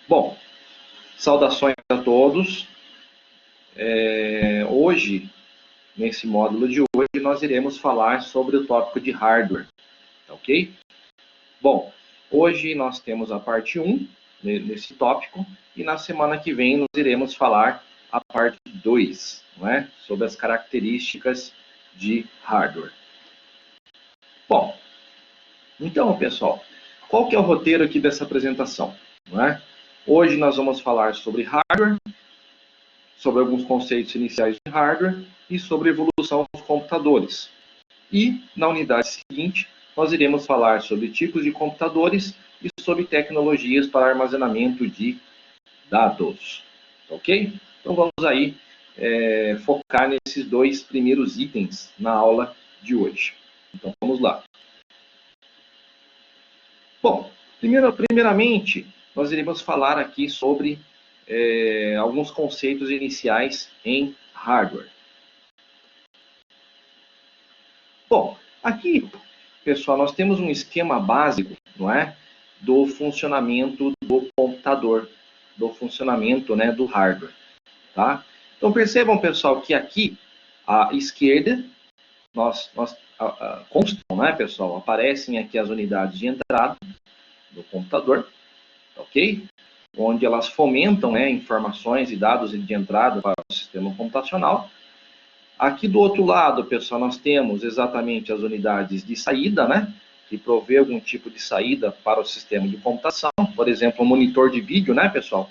Bom, saudações a todos. Hoje, nesse módulo de hoje, nós iremos falar sobre o tópico de hardware, ok? Bom, hoje nós temos a parte 1 nesse tópico e na semana que vem nós iremos falar a parte 2, não é? Sobre as características de hardware. Bom, então, pessoal, qual que é o roteiro aqui dessa apresentação, não é? Hoje nós vamos falar sobre hardware, sobre alguns conceitos iniciais de hardware e sobre a evolução dos computadores. E, na unidade seguinte, nós iremos falar sobre tipos de computadores e sobre tecnologias para armazenamento de dados. Ok? Então vamos aí focar nesses dois primeiros itens na aula de hoje. Então vamos lá. Bom, primeiramente, nós iremos falar aqui sobre alguns conceitos iniciais em hardware. Bom, aqui, pessoal, nós temos um esquema básico, não é? Do funcionamento do computador, do funcionamento, né, do hardware, tá? Então percebam, pessoal, que aqui à esquerda constam, né, pessoal? Aparecem aqui as unidades de entrada do computador, ok? Onde elas fomentam, né, informações e dados de entrada para o sistema computacional. Aqui do outro lado, pessoal, nós temos exatamente as unidades de saída, né? Que provê algum tipo de saída para o sistema de computação. Por exemplo, um monitor de vídeo, né, pessoal?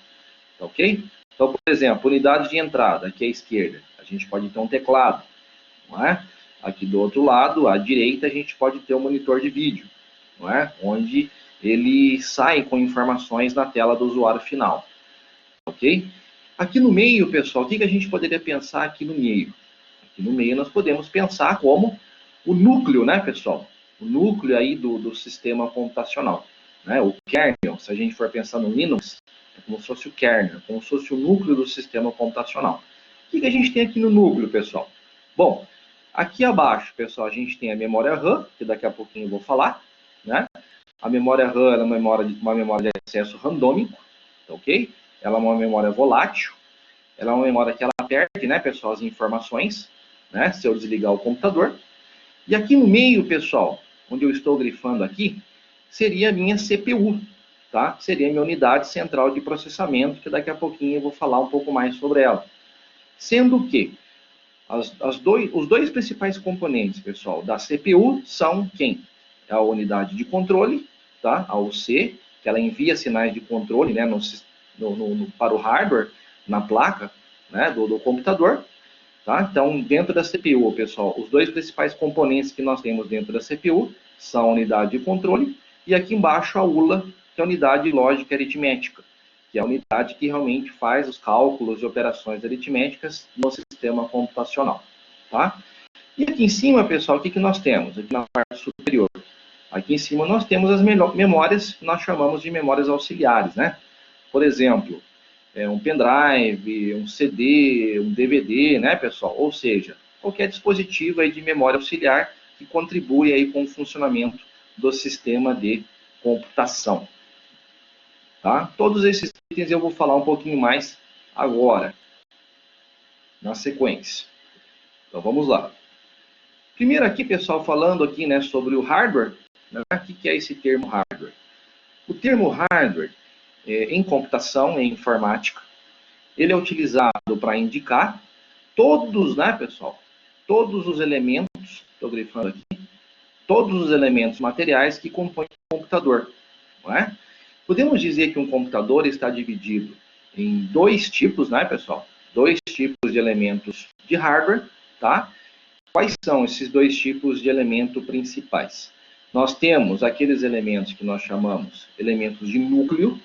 Ok? Então, por exemplo, unidade de entrada, aqui à esquerda. A gente pode ter um teclado, não é? Aqui do outro lado, à direita, a gente pode ter um monitor de vídeo, não é? Onde ele sai com informações na tela do usuário final. Ok? Aqui no meio, pessoal, o que a gente poderia pensar aqui no meio? Aqui no meio nós podemos pensar como o núcleo, né, pessoal? O núcleo aí do sistema computacional. Né? O kernel, se a gente for pensar no Linux, é como se fosse o kernel, como se fosse o núcleo do sistema computacional. O que a gente tem aqui no núcleo, pessoal? Bom, aqui abaixo, pessoal, a gente tem a memória RAM, que daqui a pouquinho eu vou falar. Né? A memória RAM é uma memória de acesso randômico, ok? Ela é uma memória volátil. Ela é uma memória que ela perde, né, pessoal, as informações, né, se eu desligar o computador. E aqui no meio, pessoal, onde eu estou grifando aqui, seria a minha CPU, tá? Seria a minha unidade central de processamento, que daqui a pouquinho eu vou falar um pouco mais sobre ela. Sendo que os dois principais componentes, pessoal, da CPU são quem? É a unidade de controle, tá? A UC, que ela envia sinais de controle, né, para o hardware, na placa, né, do computador. Tá? Então, dentro da CPU, pessoal, os dois principais componentes que nós temos dentro da CPU são a unidade de controle e aqui embaixo a ULA, que é a unidade de lógica aritmética, que é a unidade que realmente faz os cálculos e operações aritméticas no sistema computacional. Tá? E aqui em cima, pessoal, o que nós temos? Aqui na parte superior. Aqui em cima nós temos as memórias que nós chamamos de memórias auxiliares, né? Por exemplo, um pendrive, um CD, um DVD, né, pessoal? Ou seja, qualquer dispositivo aí de memória auxiliar que contribui aí com o funcionamento do sistema de computação. Tá? Todos esses itens eu vou falar um pouquinho mais agora, na sequência. Então vamos lá. Primeiro aqui, pessoal, falando aqui, né, sobre o hardware. Né? O que é esse termo hardware? O termo hardware, em computação, em informática, ele é utilizado para indicar todos, né, pessoal? Todos os elementos, estou grifando aqui, todos os elementos materiais que compõem o computador, não é? Podemos dizer que um computador está dividido em dois tipos, né, pessoal? Dois tipos de elementos de hardware, tá? Quais são esses dois tipos de elementos principais? Nós temos aqueles elementos que nós chamamos elementos de núcleo,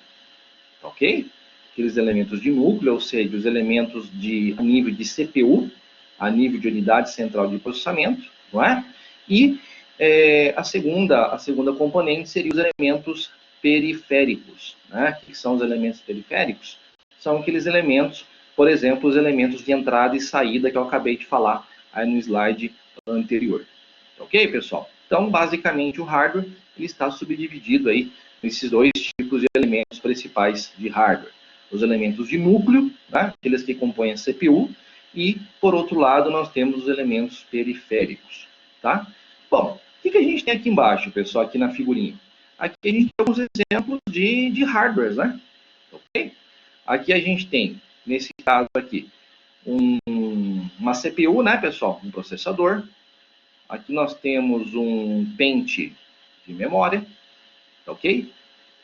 ok? Aqueles elementos de núcleo, ou seja, os elementos a nível de CPU, a nível de unidade central de processamento, não é? E a segunda componente seria os elementos periféricos, né? O que são os elementos periféricos? São aqueles elementos, por exemplo, os elementos de entrada e saída que eu acabei de falar aí no slide anterior. Ok, pessoal? Então, basicamente, o hardware ele está subdividido aí esses dois tipos de elementos principais de hardware. Os elementos de núcleo, né, aqueles que compõem a CPU, e, por outro lado, nós temos os elementos periféricos. Tá? Bom, o que a gente tem aqui embaixo, pessoal, aqui na figurinha? Aqui a gente tem alguns exemplos de hardwares, né? Okay? Aqui a gente tem, nesse caso aqui, uma CPU, né, pessoal? Um processador. Aqui nós temos um pente de memória, ok?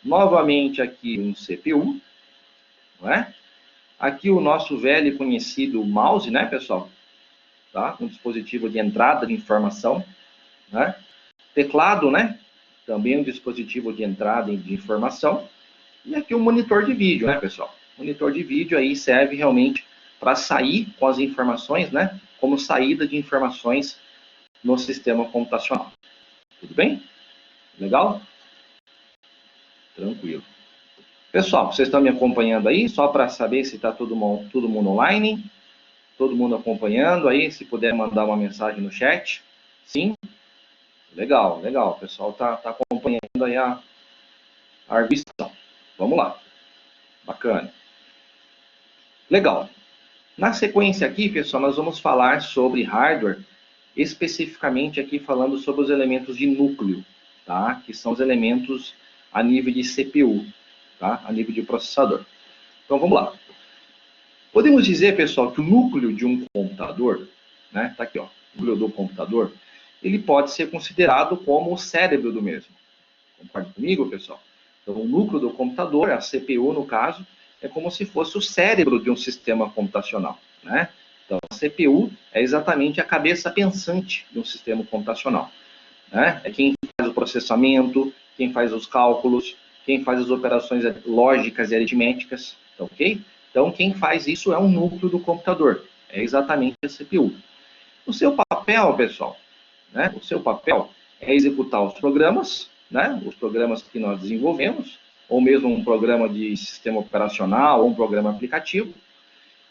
Novamente aqui um CPU, não é? Aqui o nosso velho e conhecido mouse, né, pessoal? Tá? Um dispositivo de entrada de informação, né? Teclado, né? Também um dispositivo de entrada de informação. E aqui um monitor de vídeo, né, pessoal? Monitor de vídeo aí serve realmente para sair com as informações, né? Como saída de informações no sistema computacional. Tudo bem? Legal? Tranquilo. Pessoal, vocês estão me acompanhando aí? Só para saber se está todo mundo online? Todo mundo acompanhando aí? Se puder mandar uma mensagem no chat. Sim? Legal, legal. O pessoal está acompanhando aí a arguição. Vamos lá. Bacana. Legal. Na sequência aqui, pessoal, nós vamos falar sobre hardware, especificamente aqui falando sobre os elementos de núcleo, tá? Que são os elementos a nível de CPU, tá? A nível de processador. Então, vamos lá. Podemos dizer, pessoal, que o núcleo de um computador, né? Tá aqui, ó, o núcleo do computador, ele pode ser considerado como o cérebro do mesmo. Concorda comigo, pessoal? Então, o núcleo do computador, a CPU no caso, é como se fosse o cérebro de um sistema computacional, né? Então, a CPU é exatamente a cabeça pensante de um sistema computacional, né? É quem faz o processamento, quem faz os cálculos, quem faz as operações lógicas e aritméticas, tá ok? Então, quem faz isso é um núcleo do computador, é exatamente a CPU. O seu papel, pessoal, né? O seu papel é executar os programas, né? Os programas que nós desenvolvemos, ou mesmo um programa de sistema operacional, ou um programa aplicativo.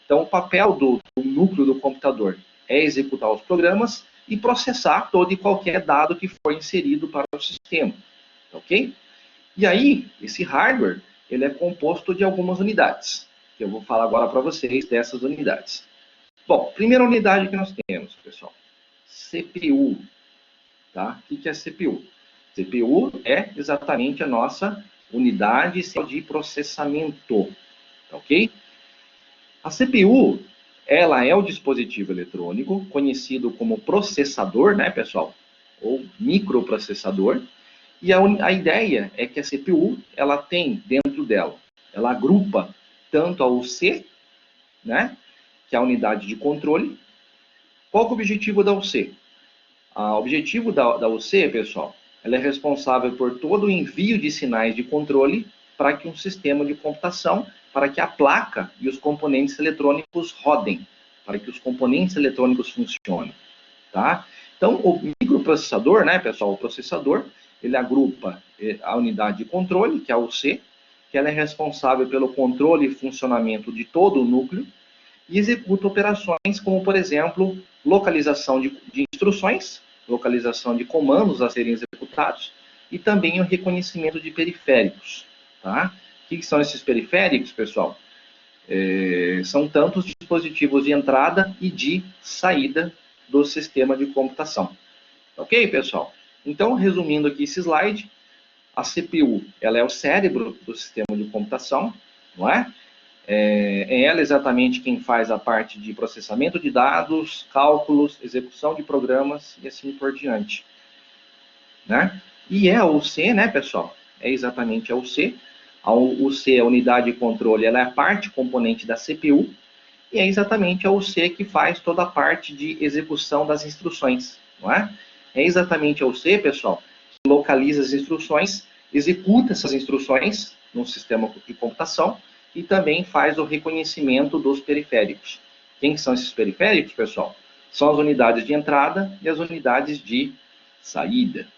Então, o papel do núcleo do computador é executar os programas e processar todo e qualquer dado que for inserido para o sistema, ok? E aí, esse hardware, ele é composto de algumas unidades, que eu vou falar agora para vocês dessas unidades. Bom, primeira unidade que nós temos, pessoal, CPU. Tá? O que é CPU? CPU é exatamente a nossa unidade de processamento, tá ok? A CPU, ela é o dispositivo eletrônico conhecido como processador, né, pessoal? Ou microprocessador. E a ideia é que a CPU, ela tem dentro dela, ela agrupa tanto a UC, né, que é a unidade de controle. Qual é o objetivo da UC? O objetivo da UC, pessoal, ela é responsável por todo o envio de sinais de controle para que um sistema de computação, para que a placa e os componentes eletrônicos rodem, para que os componentes eletrônicos funcionem, tá? Então, o microprocessador, né, pessoal, o processador, ele agrupa a unidade de controle, que é a UC, que ela é responsável pelo controle e funcionamento de todo o núcleo, e executa operações como, por exemplo, localização de instruções, localização de comandos a serem executados e também o reconhecimento de periféricos. Tá? O que são esses periféricos, pessoal? São tantos dispositivos de entrada e de saída do sistema de computação. Ok, pessoal? Então, resumindo aqui esse slide, a CPU ela é o cérebro do sistema de computação, não é? É ela exatamente quem faz a parte de processamento de dados, cálculos, execução de programas e assim por diante, né? E é a UC, né, pessoal? É exatamente a UC. A UC, a unidade de controle, ela é a parte componente da CPU e é exatamente a UC que faz toda a parte de execução das instruções, não é? É exatamente a UC, pessoal, que localiza as instruções, executa essas instruções no sistema de computação e também faz o reconhecimento dos periféricos. Quem são esses periféricos, pessoal? São as unidades de entrada e as unidades de saída.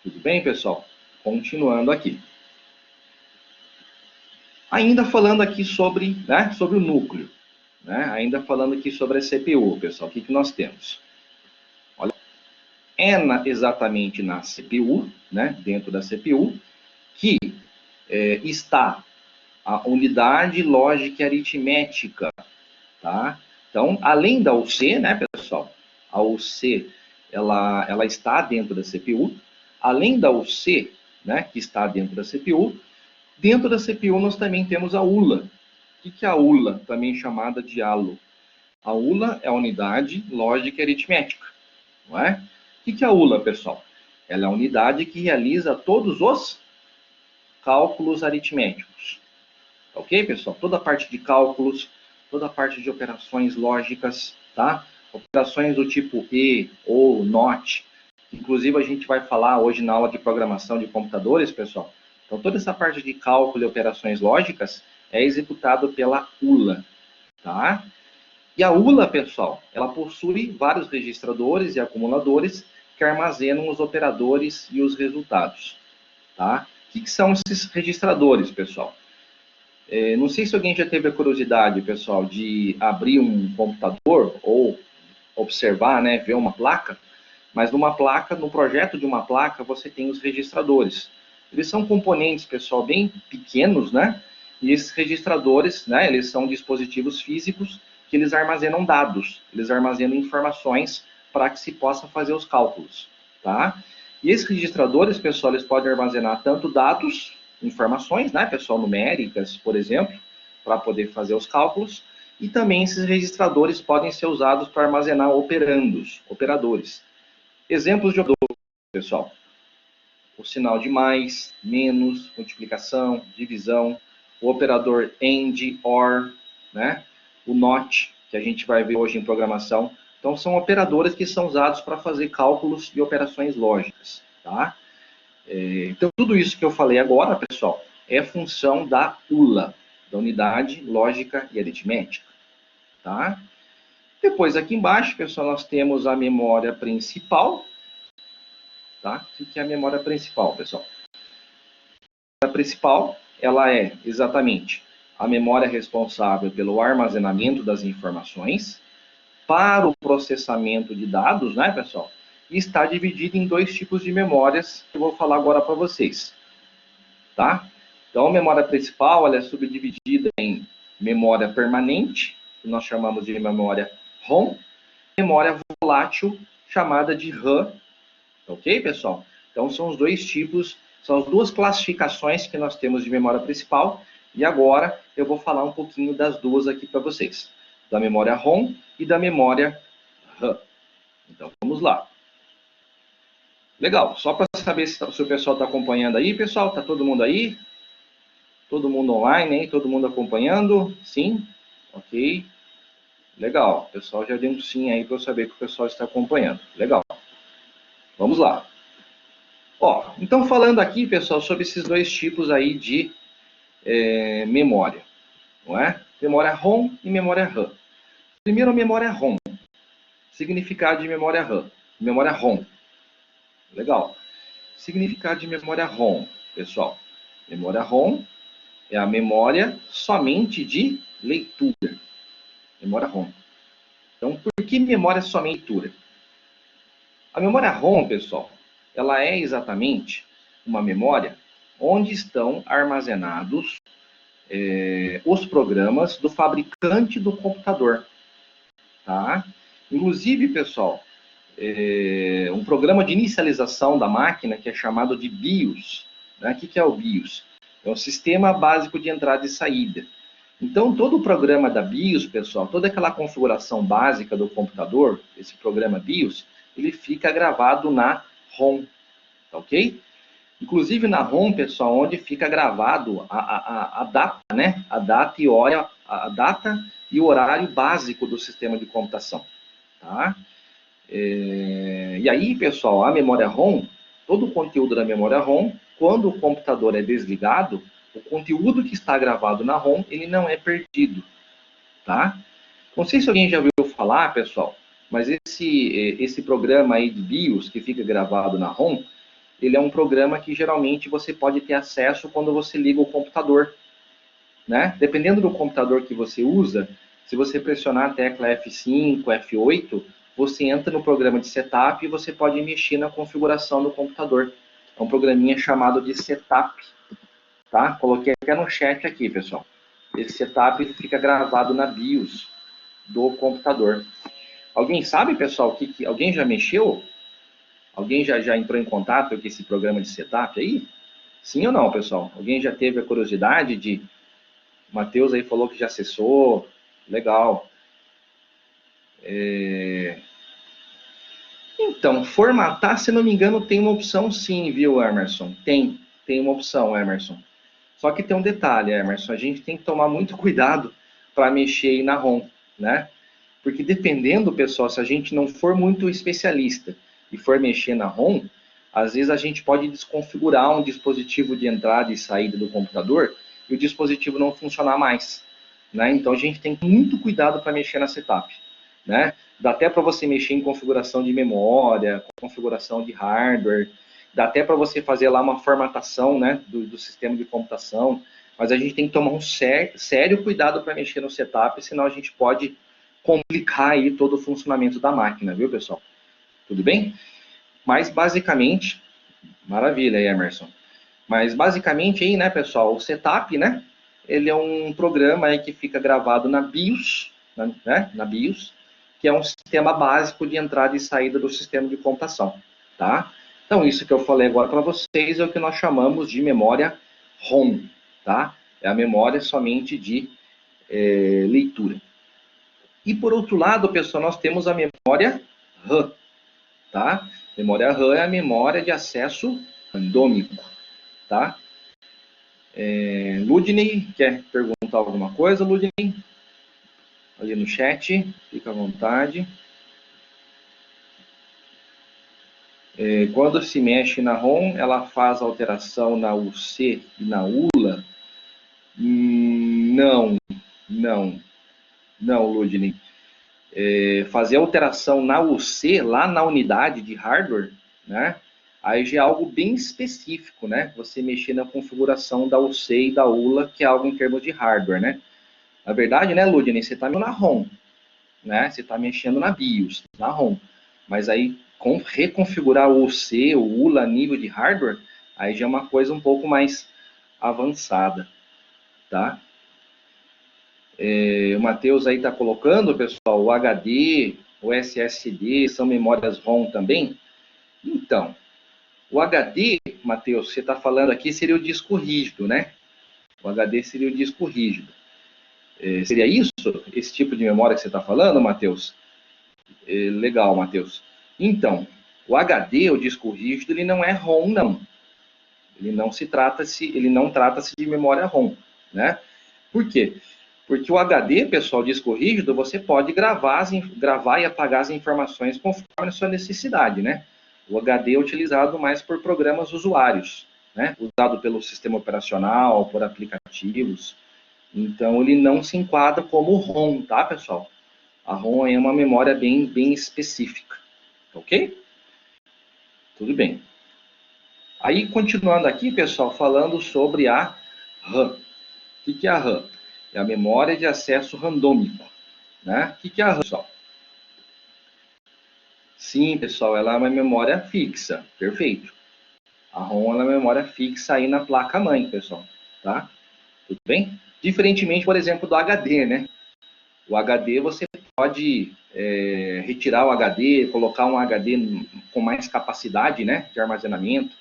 Tudo bem, pessoal? Continuando aqui. Ainda falando aqui sobre o núcleo. Né? Ainda falando aqui sobre a CPU, pessoal. O que nós temos? Olha. exatamente na CPU, né, dentro da CPU, que está a unidade lógica e aritmética, tá? Então, além da UC, né, pessoal, a UC, ela está dentro da CPU, além da UC, né, que está dentro da CPU nós também temos a ULA. O que é a ULA, também chamada de ALO? A ULA é a unidade lógica e aritmética, não é? O que é a ULA, pessoal? Ela é a unidade que realiza todos os cálculos aritméticos. Ok, pessoal? Toda a parte de cálculos, toda a parte de operações lógicas, tá? Operações do tipo E ou NOT. Inclusive, a gente vai falar hoje na aula de programação de computadores, pessoal. Então, toda essa parte de cálculo e operações lógicas é executado pela ULA, tá? E a ULA, pessoal, ela possui vários registradores e acumuladores que armazenam os operadores e os resultados, tá? O que são esses registradores, pessoal? Não sei se alguém já teve a curiosidade, pessoal, de abrir um computador ou observar, né, ver uma placa, mas numa placa, no projeto de uma placa, você tem os registradores. Eles são componentes, pessoal, bem pequenos, né? E esses registradores, né, eles são dispositivos físicos que eles armazenam dados, eles armazenam informações para que se possa fazer os cálculos, tá? E esses registradores, pessoal, eles podem armazenar tanto dados, informações, né, pessoal, numéricas, por exemplo, para poder fazer os cálculos, e também esses registradores podem ser usados para armazenar operadores. Exemplos de operadores, pessoal. O sinal de mais, menos, multiplicação, divisão, o operador AND, OR, né? O NOT, que a gente vai ver hoje em programação. Então, são operadores que são usados para fazer cálculos e operações lógicas, tá? Então, tudo isso que eu falei agora, pessoal, é função da ULA, da unidade lógica e aritmética, tá? Depois, aqui embaixo, pessoal, nós temos a memória principal, tá? O que é a memória principal, pessoal? A memória principal, ela é exatamente a memória responsável pelo armazenamento das informações para o processamento de dados, né, pessoal? E está dividida em dois tipos de memórias que eu vou falar agora para vocês, tá? Então, a memória principal, ela é subdividida em memória permanente, que nós chamamos de memória ROM, memória volátil, chamada de RAM, ok, pessoal? Então, são os dois tipos, são as duas classificações que nós temos de memória principal, e agora eu vou falar um pouquinho das duas aqui para vocês, da memória ROM e da memória RAM. Então, vamos lá. Legal, só para saber se o pessoal está acompanhando aí, pessoal, está todo mundo aí? Todo mundo online, hein? Todo mundo acompanhando? Sim? Ok. Legal, o pessoal já deu um sim aí para eu saber que o pessoal está acompanhando. Legal. Vamos lá. Ó, então falando aqui, pessoal, sobre esses dois tipos aí de memória, não é? Memória ROM e memória RAM. Primeiro, a memória ROM. Significado de memória RAM. Memória ROM. Legal. Significado de memória ROM, pessoal. Memória ROM é a memória somente de leitura. Memória ROM. Então, por que memória somente leitura? A memória ROM, pessoal, ela é exatamente uma memória onde estão armazenados os programas do fabricante do computador, tá? Inclusive, pessoal, um programa de inicialização da máquina que é chamado de BIOS. Né? O que é o BIOS? É o Sistema Básico de Entrada e Saída. Então, todo o programa da BIOS, pessoal, toda aquela configuração básica do computador, esse programa BIOS, ele fica gravado na ROM, tá ok? Inclusive na ROM, pessoal, onde fica gravado a data, né? A data e o horário básico do sistema de computação, tá? E aí, pessoal, a memória ROM, todo o conteúdo da memória ROM, quando o computador é desligado, o conteúdo que está gravado na ROM, ele não é perdido, tá? Não sei se alguém já ouviu falar, pessoal, mas esse programa aí de BIOS que fica gravado na ROM, ele é um programa que geralmente você pode ter acesso quando você liga o computador, né? Dependendo do computador que você usa, se você pressionar a tecla F5, F8, você entra no programa de setup e você pode mexer na configuração do computador. É um programinha chamado de setup, tá? Coloquei até no chat aqui, pessoal. Esse setup ele fica gravado na BIOS do computador. Alguém sabe, pessoal, alguém já mexeu? Alguém já entrou em contato com esse programa de setup aí? Sim ou não, pessoal? Alguém já teve a curiosidade de... O Matheus aí falou que já acessou. Legal. Então, formatar, se não me engano, tem uma opção sim, viu, Emerson? Tem uma opção, Emerson. Só que tem um detalhe, Emerson, a gente tem que tomar muito cuidado para mexer aí na ROM, né? Porque dependendo, pessoal, se a gente não for muito especialista e for mexer na ROM, às vezes a gente pode desconfigurar um dispositivo de entrada e saída do computador e o dispositivo não funcionar mais, né? Então a gente tem muito cuidado para mexer na setup, né? Dá até para você mexer em configuração de memória, configuração de hardware, dá até para você fazer lá uma formatação, né, do sistema de computação, mas a gente tem que tomar um sério cuidado para mexer no setup, senão a gente pode complicar aí todo o funcionamento da máquina, viu, pessoal? Tudo bem? Mas basicamente, maravilha aí, Emerson. Mas basicamente aí, né, pessoal, o setup, né, ele é um programa aí que fica gravado na BIOS, né, na BIOS, que é um sistema básico de entrada e saída do sistema de computação, tá? Então, isso que eu falei agora para vocês é o que nós chamamos de memória ROM, tá? É a memória somente de leitura. E, por outro lado, pessoal, nós temos a memória RAM, tá? Memória RAM é a memória de acesso randômico, tá? Ludney, quer perguntar alguma coisa, Ludney? Ali no chat, fica à vontade. Quando se mexe na ROM, ela faz alteração na UC e na ULA? Não, Ludney. Fazer alteração na UC, lá na unidade de hardware, né? Aí já é algo bem específico, né? Você mexer na configuração da UC e da ULA, que é algo em termos de hardware, né? Na verdade, né, Ludney, você está mexendo na ROM, né? Você está mexendo na BIOS, na ROM. Mas aí, reconfigurar o UC, o ULA a nível de hardware, aí já é uma coisa um pouco mais avançada, tá? O Matheus aí está colocando, pessoal, o HD, o SSD são memórias ROM também? Então, o HD, Matheus, você está falando aqui, seria o disco rígido, né? O HD seria o disco rígido. Seria isso? Esse tipo de memória que você está falando, Matheus? Legal, Matheus. Então, o HD, o disco rígido, ele não é ROM, não. Ele não trata-se de memória ROM, né? Por quê? Porque o HD, pessoal, disco rígido, você pode gravar e apagar as informações conforme a sua necessidade, né? O HD é utilizado mais por programas usuários, né? Usado pelo sistema operacional, por aplicativos. Então, ele não se enquadra como ROM, tá, pessoal? A ROM é uma memória bem específica, ok? Tudo bem. Aí, continuando aqui, pessoal, falando sobre a RAM. O que é a RAM? É a memória de acesso randômico, né? O que é a RAM, pessoal? Sim, pessoal, ela é uma memória fixa, perfeito. A ROM é uma memória fixa aí na placa-mãe, pessoal, tá? Tudo bem? Diferentemente, por exemplo, do HD, né? O HD você pode retirar o HD, colocar um HD com mais capacidade, né, de armazenamento.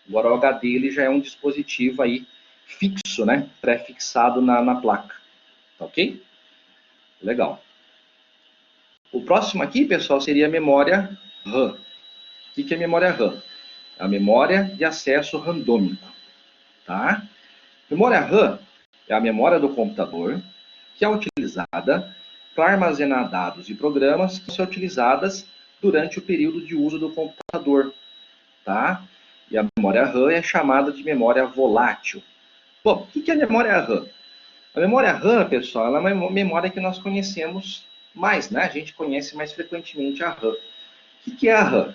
Agora o HD ele já é um dispositivo aí fixo, né, pré-fixado na placa. Tá ok? Legal. O próximo aqui, pessoal, seria a memória RAM. O que é memória RAM? É a memória de acesso randômico. Tá? Memória RAM é a memória do computador que é utilizada para armazenar dados e programas que são utilizadas durante o período de uso do computador. Tá? E a memória RAM é chamada de memória volátil. Bom, o que é a memória RAM? A memória RAM, pessoal, ela é uma memória que nós conhecemos mais, né? A gente conhece mais frequentemente a RAM. O que é a RAM?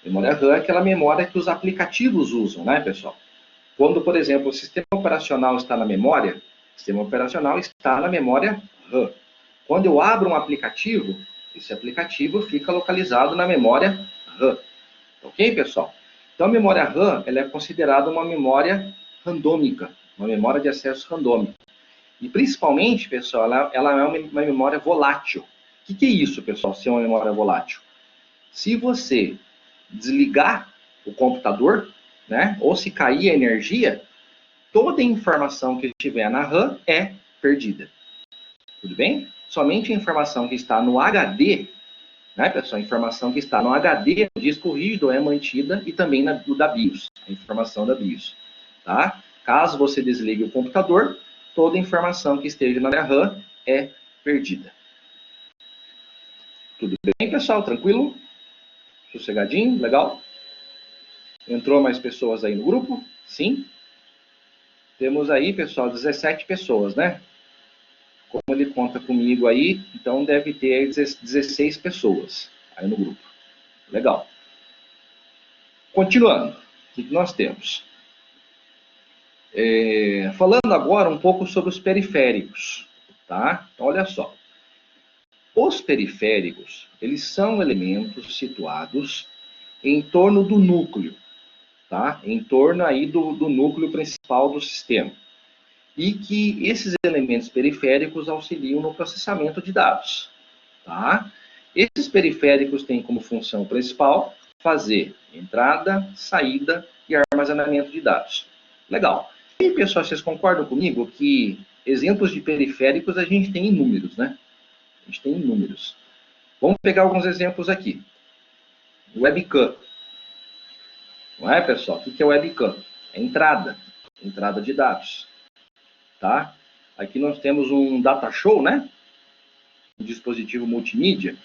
A memória RAM é aquela memória que os aplicativos usam, né, pessoal? Quando, por exemplo, o sistema operacional está na memória, o sistema operacional está na memória RAM. Quando eu abro um aplicativo, Esse aplicativo fica localizado na memória RAM. Ok, pessoal? Então, a memória RAM ela é considerada uma memória randômica, uma memória de acesso randômico. E, principalmente, pessoal, ela é uma memória volátil. O que é isso, pessoal, ser uma memória volátil? Se você desligar o computador, né, ou se cair a energia, toda a informação que estiver na RAM é perdida. Tudo bem? Somente a informação que está no HD, né, pessoal, a informação que está no HD, no disco rígido, é mantida e também no da BIOS, a informação da BIOS. Tá? Caso você desligue o computador, toda a informação que esteja na RAM é perdida. Tudo bem, pessoal? Tranquilo? Sossegadinho? Legal? Entrou mais pessoas aí no grupo? Sim? Temos aí, pessoal, 17 pessoas, né? Como ele conta comigo aí, então deve ter 16 pessoas aí no grupo. Legal. Continuando, o que nós temos? Falando agora um pouco sobre os periféricos, tá? Então, olha só. Os periféricos, eles são elementos situados em torno do núcleo, tá? Em torno aí do núcleo principal do sistema. E que esses elementos periféricos auxiliam no processamento de dados, tá? Esses periféricos têm como função principal fazer entrada, saída e armazenamento de dados. Legal. E, pessoal, vocês concordam comigo que exemplos de periféricos a gente tem inúmeros, né? A gente tem inúmeros. Vamos pegar alguns exemplos aqui. Webcam. Não é, pessoal? O que é webcam? É entrada de dados. Tá? Aqui nós temos um data show, né? Um dispositivo multimídia.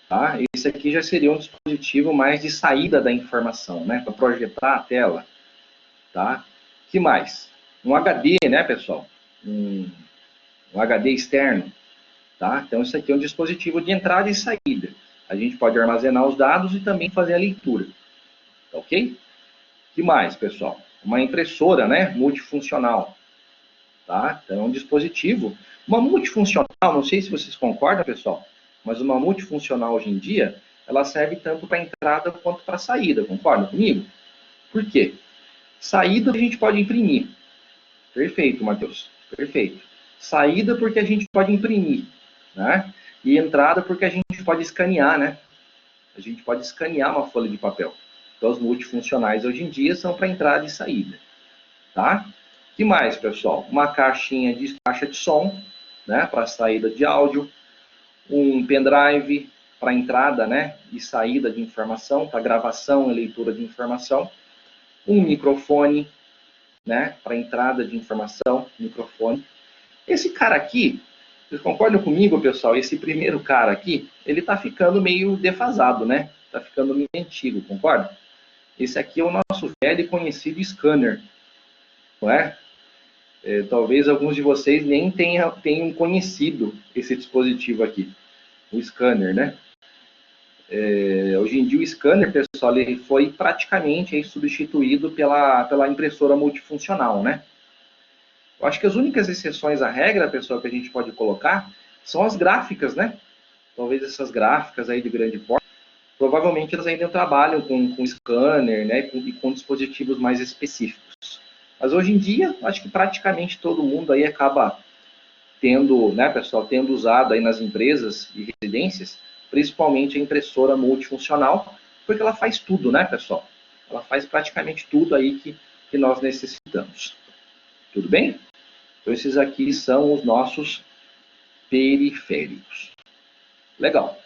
Tá? Esse aqui já seria um dispositivo mais de saída da informação, né? Para projetar a tela. Tá? Que mais? Um HD, né, pessoal? Um HD externo. Tá? Então, isso aqui é um dispositivo de entrada e saída. A gente pode armazenar os dados e também fazer a leitura. Tá ok? Que mais, pessoal? Uma impressora, né? Multifuncional. Tá? Então, é um dispositivo. Uma multifuncional, não sei se vocês concordam, pessoal, mas uma multifuncional hoje em dia, ela serve tanto para entrada quanto para saída. Concordam comigo? Por quê? Saída a gente pode imprimir. Perfeito, Matheus. Perfeito. Saída porque a gente pode imprimir, né? E entrada porque a gente pode escanear, né? A gente pode escanear uma folha de papel. Então, os multifuncionais hoje em dia são para entrada e saída, tá? Que mais, pessoal? Uma caixa de som, né? Para saída de áudio. Um pendrive para entrada, né? E saída de informação, para gravação e leitura de informação. Um microfone, né? Para entrada de informação, microfone. Esse cara aqui, vocês concordam comigo, pessoal? Esse primeiro cara aqui, ele tá ficando meio defasado, né? Tá ficando meio antigo, concorda? Esse aqui é o nosso velho e conhecido scanner, não é? Talvez alguns de vocês nem tenham conhecido esse dispositivo aqui, o scanner, né? Hoje em dia o scanner, pessoal, ele foi praticamente aí, substituído pela impressora multifuncional, né? Eu acho que as únicas exceções à regra, pessoal, que a gente pode colocar são as gráficas, né? Talvez essas gráficas aí de grande porte, provavelmente elas ainda trabalham com scanner, né? E com dispositivos mais específicos. Mas hoje em dia, acho que praticamente todo mundo aí acaba tendo, né, pessoal, tendo usado aí nas empresas e residências, principalmente a impressora multifuncional, porque ela faz tudo, né, pessoal? Ela faz praticamente tudo aí que nós necessitamos. Tudo bem? Então, esses aqui são os nossos periféricos. Legal.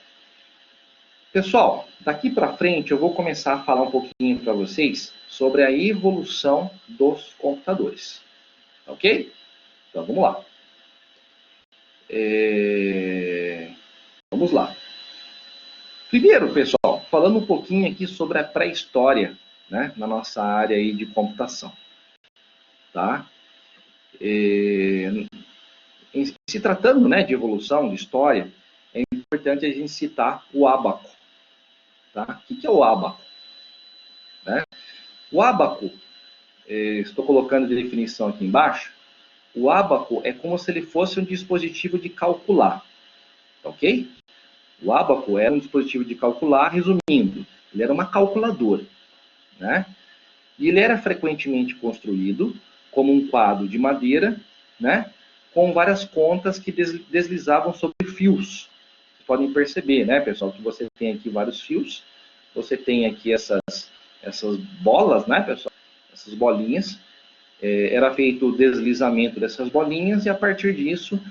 Pessoal, daqui para frente eu vou começar a falar um pouquinho para vocês sobre a evolução dos computadores. Ok? Então, vamos lá. Vamos lá. Primeiro, pessoal, falando um pouquinho aqui sobre a pré-história, né, na nossa área aí de computação. Tá? Se tratando, né, de evolução, de história, é importante a gente citar o ábaco. Tá? O que é o ábaco? Né? O ábaco, estou colocando de definição aqui embaixo, o ábaco é como se ele fosse um dispositivo de calcular. Ok? O ábaco era um dispositivo de calcular, resumindo, ele era uma calculadora, né? E ele era frequentemente construído como um quadro de madeira, né? Com várias contas que deslizavam sobre fios. Vocês podem perceber, né, pessoal, que você tem aqui vários fios, você tem aqui essas bolas, né, pessoal? Essas bolinhas. Era feito o deslizamento dessas bolinhas e a partir disso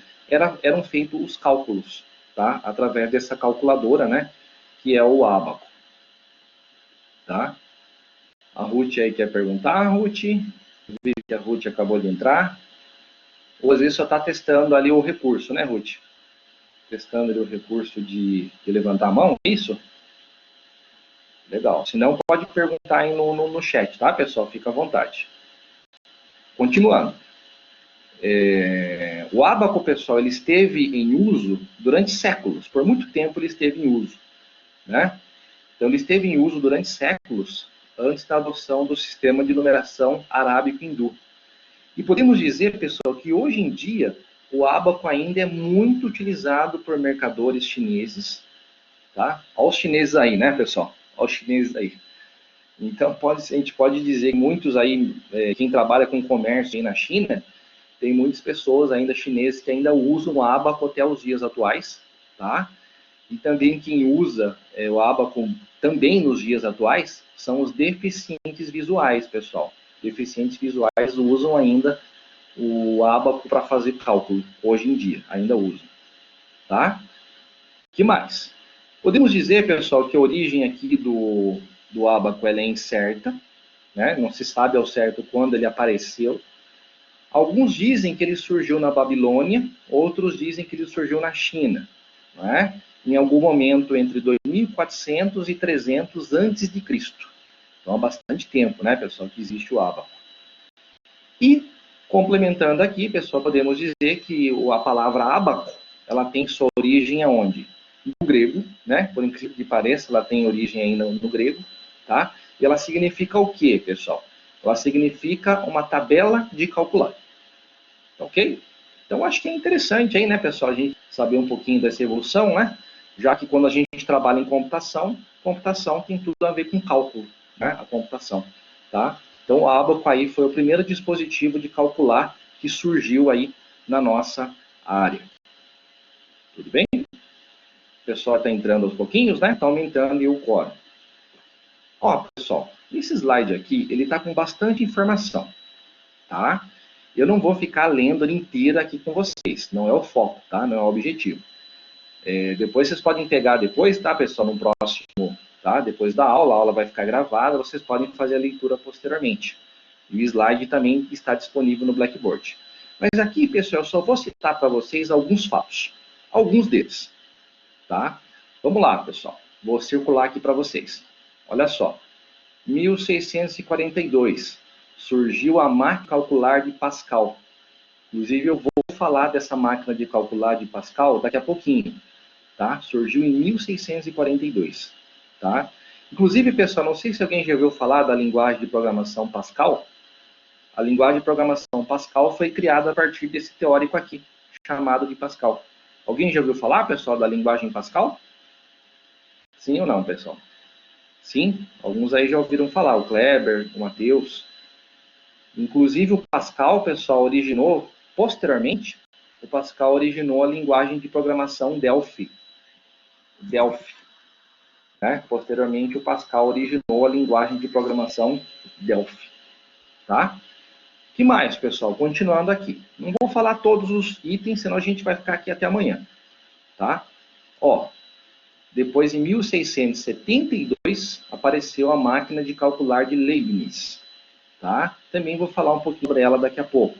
eram feitos os cálculos, tá? Através dessa calculadora, né? Que é o ábaco, tá? A Ruth aí quer perguntar, Ruth? Vi que a Ruth acabou de entrar. Ou às vezes só está testando ali o recurso, né, Ruth? Testando ali o recurso de levantar a mão, é isso? Legal. Se não, pode perguntar aí no chat, tá, pessoal? Fica à vontade. Continuando. O ábaco, pessoal, ele esteve em uso durante séculos. Por muito tempo ele esteve em uso, né? Então ele esteve em uso durante séculos antes da adoção do sistema de numeração arábico hindu. E podemos dizer, pessoal, que hoje em dia o ábaco ainda é muito utilizado por mercadores chineses, tá? Olha os chineses aí, né, pessoal? Olha os chineses aí. Então a gente pode dizer que muitos aí, quem trabalha com comércio aí na China, tem muitas pessoas ainda chinesas que ainda usam o ábaco até os dias atuais, tá? E também quem usa o ábaco também nos dias atuais são os deficientes visuais, pessoal. Deficientes visuais usam ainda o ábaco para fazer cálculo, hoje em dia, ainda usam, tá? Que mais? Podemos dizer, pessoal, que a origem aqui do ábaco ela é incerta, né? Não se sabe ao certo quando ele apareceu. Alguns dizem que ele surgiu na Babilônia, outros dizem que ele surgiu na China, não é? Em algum momento entre 2400 e 300 antes de Cristo. Então há bastante tempo, né, pessoal, que existe o ábaco. E complementando aqui, pessoal, podemos dizer que a palavra ábaco, ela tem sua origem aonde? No grego, né? Por incrível que pareça, ela tem origem ainda no grego, tá? E ela significa o quê, pessoal? Ela significa uma tabela de calcular. Ok? Então, acho que é interessante aí, né, pessoal, a gente saber um pouquinho dessa evolução, né? Já que quando a gente trabalha em computação tem tudo a ver com cálculo, né? A computação, tá? Então, o ábaco aí foi o primeiro dispositivo de calcular que surgiu aí na nossa área. Tudo bem? O pessoal está entrando aos pouquinhos, né? Está aumentando e o core. Ó, pessoal, esse slide aqui, ele está com bastante informação, tá? Eu não vou ficar lendo ele inteira aqui com vocês, não é o foco, tá? Não é o objetivo. Depois vocês podem pegar depois, tá, pessoal, no próximo, tá? Depois da aula, a aula vai ficar gravada, vocês podem fazer a leitura posteriormente. E o slide também está disponível no Blackboard. Mas aqui, pessoal, eu só vou citar para vocês alguns fatos, alguns deles, tá? Vamos lá, pessoal. Vou circular aqui para vocês. Olha só. 1642 surgiu a máquina calcular de Pascal. Inclusive, eu vou falar dessa máquina de calcular de Pascal daqui a pouquinho, tá? Surgiu em 1642, tá? Inclusive, pessoal, não sei se alguém já ouviu falar da linguagem de programação Pascal. A linguagem de programação Pascal foi criada a partir desse teórico aqui, chamado de Pascal. Alguém já ouviu falar, pessoal, da linguagem Pascal? Sim ou não, pessoal? Sim, alguns aí já ouviram falar, o Kleber, o Matheus. Inclusive o Pascal, pessoal, posteriormente, o Pascal originou a linguagem de programação Delphi. Delphi. Né? Posteriormente, o Pascal originou a linguagem de programação Delphi. Tá? Que mais, pessoal? Continuando aqui. Não vou falar todos os itens, senão a gente vai ficar aqui até amanhã. Tá? Ó, depois, em 1672, apareceu a máquina de calcular de Leibniz. Tá? Também vou falar um pouquinho sobre ela daqui a pouco.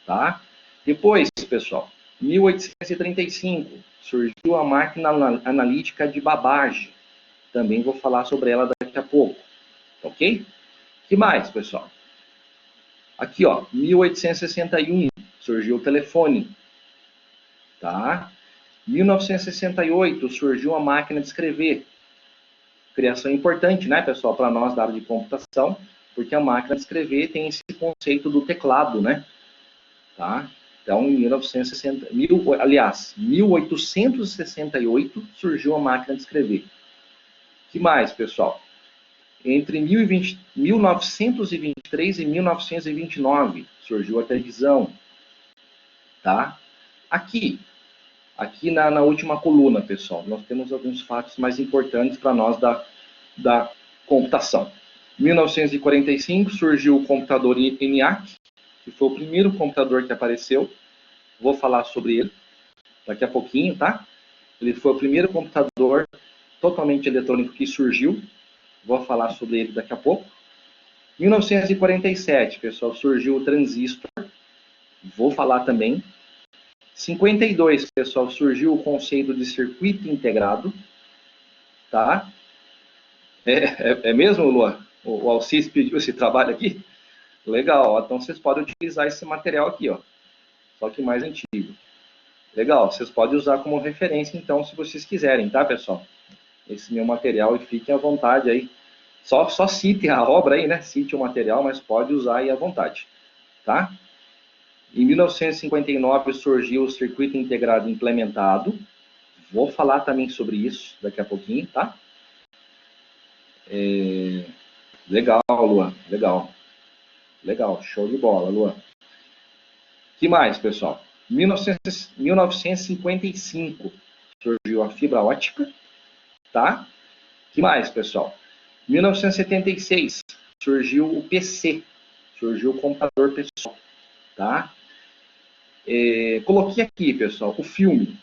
Tá? Depois, pessoal, 1835, surgiu a máquina analítica de Babbage. Também vou falar sobre ela daqui a pouco. Ok? Que mais, pessoal? Aqui, ó, 1861, surgiu o telefone. Tá? 1968, surgiu a máquina de escrever. Criação importante, né, pessoal, para nós da área de computação, porque a máquina de escrever tem esse conceito do teclado, né? Tá? Então, em 1868 surgiu a máquina de escrever. Que mais, pessoal? Entre 1923 e 1929 surgiu a televisão, tá? Aqui na última coluna, pessoal, nós temos alguns fatos mais importantes para nós da computação. Em 1945 surgiu o computador ENIAC, que foi o primeiro computador que apareceu. Vou falar sobre ele daqui a pouquinho, tá? Ele foi o primeiro computador totalmente eletrônico que surgiu. Vou falar sobre ele daqui a pouco. Em 1947, pessoal, surgiu o transistor. Vou falar também. 52, pessoal, surgiu o conceito de circuito integrado. Tá? É mesmo, Luan? O Alcides pediu esse trabalho aqui? Legal, ó. Então vocês podem utilizar esse material aqui, ó. Só que mais antigo. Legal, vocês podem usar como referência, então, se vocês quiserem, tá, pessoal? Esse meu material, e fiquem à vontade aí. Só cite a obra aí, né? Cite o material, mas pode usar aí à vontade, tá? Em 1959 surgiu o circuito integrado implementado. Vou falar também sobre isso daqui a pouquinho, tá? Legal, Luan. Legal, show de bola, Luan. Que mais, pessoal? 1955 surgiu a fibra ótica, tá? Que mais, pessoal? 1976 surgiu o PC, surgiu o computador pessoal, tá? Coloquei aqui, pessoal, o filme.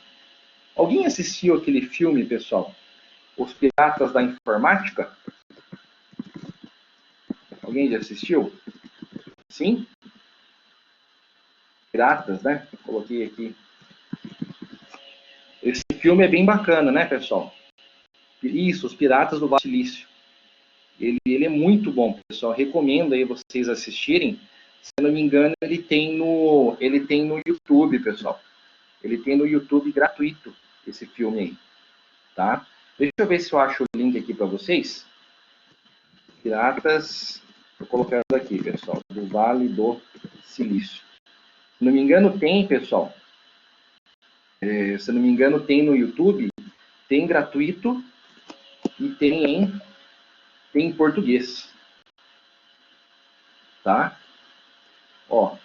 Alguém assistiu aquele filme, pessoal? Os Piratas da Informática? Alguém já assistiu? Sim? Piratas, né? Coloquei aqui. Esse filme é bem bacana, né, pessoal? Isso, Os Piratas do Vale do Silício. Ele é muito bom, pessoal. Recomendo aí vocês assistirem. Se eu não me engano, ele tem no YouTube, pessoal. Ele tem no YouTube gratuito esse filme aí, tá? Deixa eu ver se eu acho o link aqui para vocês. Piratas, vou colocar aqui, pessoal, do Vale do Silício. Se não me engano, tem, pessoal. Se não me engano, tem no YouTube, tem gratuito e tem em português, tá? Ó,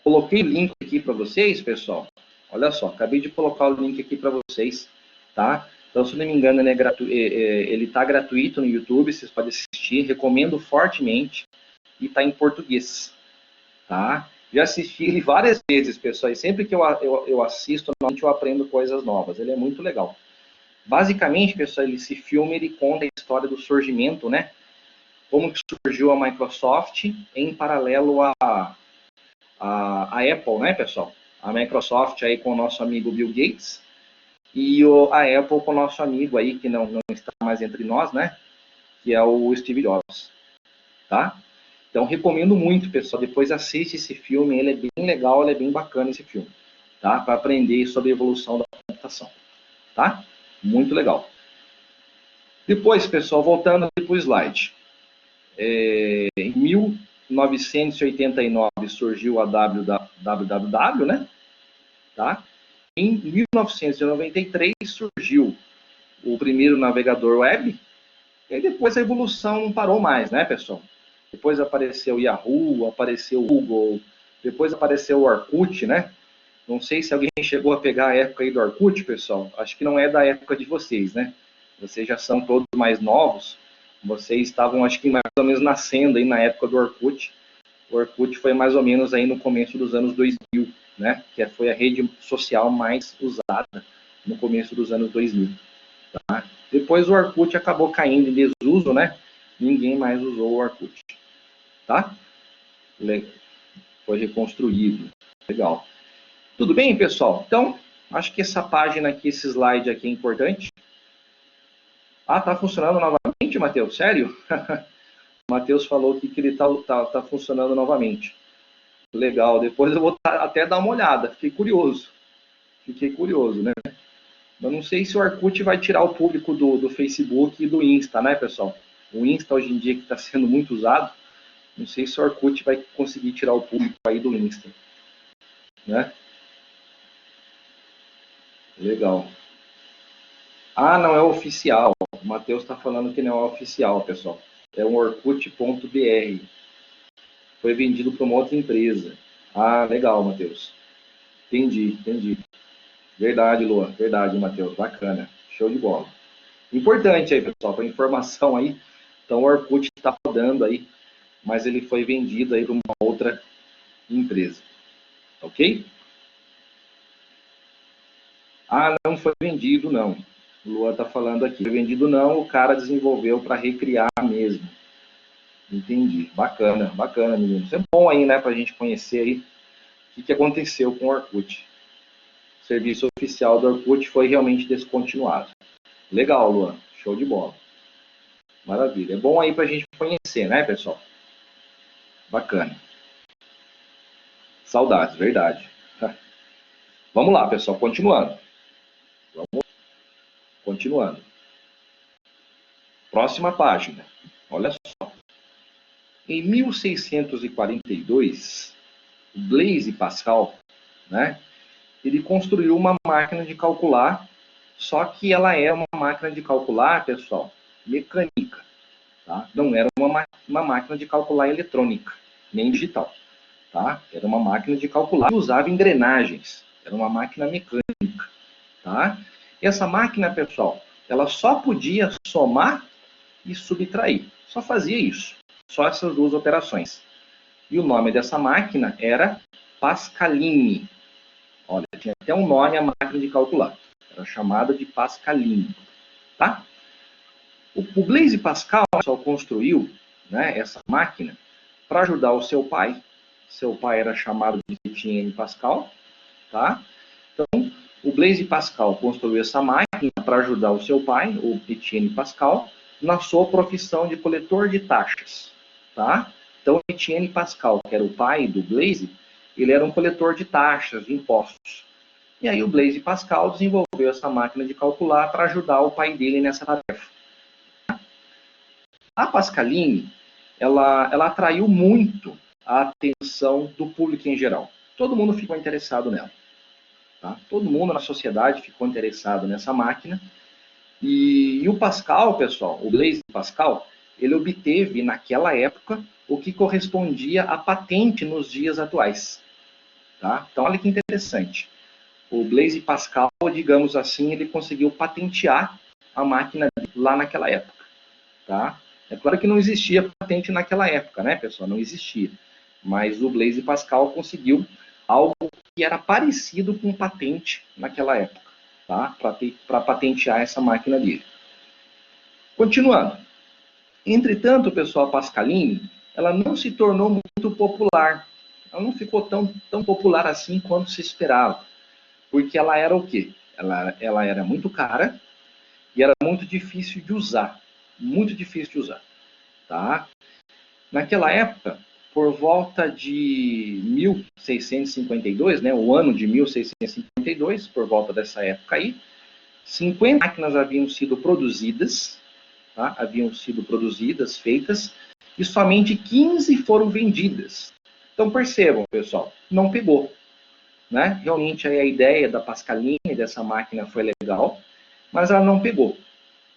coloquei o link aqui para vocês, pessoal. Olha só, acabei de colocar o link aqui para vocês, tá? Então, se não me engano, ele está gratuito no YouTube, vocês podem assistir, recomendo fortemente, e está em português, tá? Já assisti ele várias vezes, pessoal, e sempre que eu assisto, normalmente eu aprendo coisas novas, ele é muito legal. Basicamente, pessoal, esse filme ele conta a história do surgimento, né? Como que surgiu a Microsoft em paralelo à Apple, né, pessoal? A Microsoft aí com o nosso amigo Bill Gates e a Apple com o nosso amigo aí, que não está mais entre nós, né? Que é o Steve Jobs, tá? Então, recomendo muito, pessoal. Depois assiste esse filme, ele é bem legal, ele é bem bacana esse filme, tá? Para aprender sobre a evolução da computação, tá? Muito legal. Depois, pessoal, voltando para o slide. Em 1989 surgiu a www, né? Tá? Em 1993 surgiu o primeiro navegador web, e depois a evolução não parou mais, né, pessoal? Depois apareceu o Yahoo, apareceu o Google, depois apareceu o Orkut, né? Não sei se alguém chegou a pegar a época aí do Orkut, pessoal. Acho que não é da época de vocês, né? Vocês já são todos mais novos. Vocês estavam, acho que mais ou menos nascendo aí na época do Orkut. O Orkut foi mais ou menos aí no começo dos anos 2000, né? Que foi a rede social mais usada no começo dos anos 2000. Tá? Depois o Orkut acabou caindo em desuso, né? Ninguém mais usou o Orkut. Tá? Foi reconstruído. Legal. Tudo bem, pessoal? Então, acho que essa página aqui, esse slide aqui é importante. Ah, tá funcionando novamente, Matheus? Sério? O Matheus falou que ele tá funcionando novamente. Legal. Depois eu vou até dar uma olhada. Fiquei curioso, né? Eu não sei se o Orkut vai tirar o público do Facebook e do Insta, né, pessoal? O Insta, hoje em dia, que está sendo muito usado, Não sei se o Orkut vai conseguir tirar o público aí do Insta, né? Legal. Ah, não é oficial. O Matheus está falando que não é oficial, pessoal. É um Orkut.br. Foi vendido para uma outra empresa. Ah, legal, Matheus. Entendi, entendi. Verdade, Lua. Verdade, Matheus. Bacana. Show de bola. Importante aí, pessoal, para informação aí. Então, o Orkut está rodando aí, mas ele foi vendido aí para uma outra empresa. Ok? Ah, não foi vendido, não. O Lua está falando aqui. Foi vendido, não. O cara desenvolveu para recriar mesmo. Entendi. Bacana, bacana, menino. Isso é bom aí, né, para a gente conhecer aí o que aconteceu com o Orkut. O serviço oficial do Orkut foi realmente descontinuado. Legal, Luan. Show de bola. Maravilha. É bom aí para a gente conhecer, né, pessoal? Bacana. Saudades, verdade. Vamos lá, pessoal. Continuando. Vamos continuando. Próxima página. Olha só. Em 1642, Blaise Pascal, né, ele construiu uma máquina de calcular, só que ela é uma máquina de calcular, pessoal, mecânica. Tá? Não era uma máquina de calcular eletrônica, nem digital. Tá? Era uma máquina de calcular que usava engrenagens. Era uma máquina mecânica. Tá? E essa máquina, pessoal, ela só podia somar e subtrair. Só fazia isso. Só essas duas operações. E o nome dessa máquina era Pascaline. Olha, tinha até um nome a máquina de calcular. Era chamada de Pascaline. Tá? O Blaise Pascal só construiu, né, essa máquina para ajudar o seu pai. Seu pai era chamado de Etienne Pascal. Tá? Então, o Blaise Pascal construiu essa máquina para ajudar o seu pai, o Etienne Pascal, na sua profissão de coletor de taxas. Tá? Então, Etienne Pascal, que era o pai do Blaise, ele era um coletor de taxas, de impostos. E aí o Blaise Pascal desenvolveu essa máquina de calcular para ajudar o pai dele nessa tarefa. A Pascaline, ela atraiu muito a atenção do público em geral. Todo mundo ficou interessado nela. Tá? Todo mundo na sociedade ficou interessado nessa máquina. E o Pascal, pessoal, o Blaise Pascal, ele obteve naquela época o que correspondia à patente nos dias atuais. Tá? Então, olha que interessante. O Blaise Pascal, digamos assim, ele conseguiu patentear a máquina lá naquela época. Tá? É claro que não existia patente naquela época, né, pessoal? Não existia. Mas o Blaise Pascal conseguiu algo que era parecido com patente naquela época, tá? Para patentear essa máquina dele. Continuando. Entretanto, pessoal, a Pascaline, ela não se tornou muito popular. Ela não ficou tão popular assim quanto se esperava. Porque ela era o quê? Ela era muito cara e era muito difícil de usar. Muito difícil de usar. Tá? Naquela época, por volta de 1652, né, o ano de 1652, por volta dessa época aí, 50 máquinas haviam sido produzidas, tá? Haviam sido produzidas, feitas, e somente 15 foram vendidas. Então percebam, pessoal, não pegou. Né? Realmente a ideia da Pascaline, dessa máquina, foi legal, mas ela não pegou.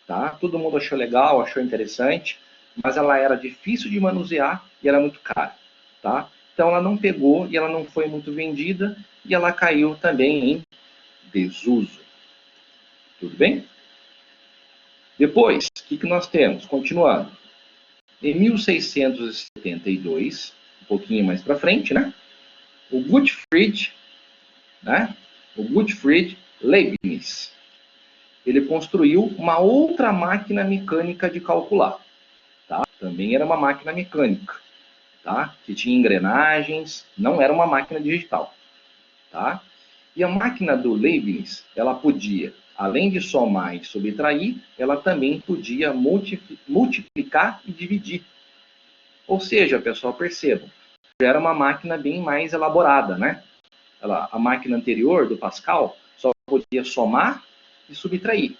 Tá? Todo mundo achou legal, achou interessante, mas ela era difícil de manusear e era muito cara. Tá? Então ela não pegou e ela não foi muito vendida e ela caiu também em desuso. Tudo bem? Depois, o que nós temos? Continuando. Em 1672, um pouquinho mais para frente, né? O Gottfried, né? O Gottfried Leibniz, ele construiu uma outra máquina mecânica de calcular. Tá? Também era uma máquina mecânica, tá? Que tinha engrenagens, não era uma máquina digital. Tá? E a máquina do Leibniz, ela podia, além de somar e subtrair, ela também podia multiplicar e dividir. Ou seja, pessoal, percebam, já era uma máquina bem mais elaborada, né? A máquina anterior, do Pascal, só podia somar e subtrair.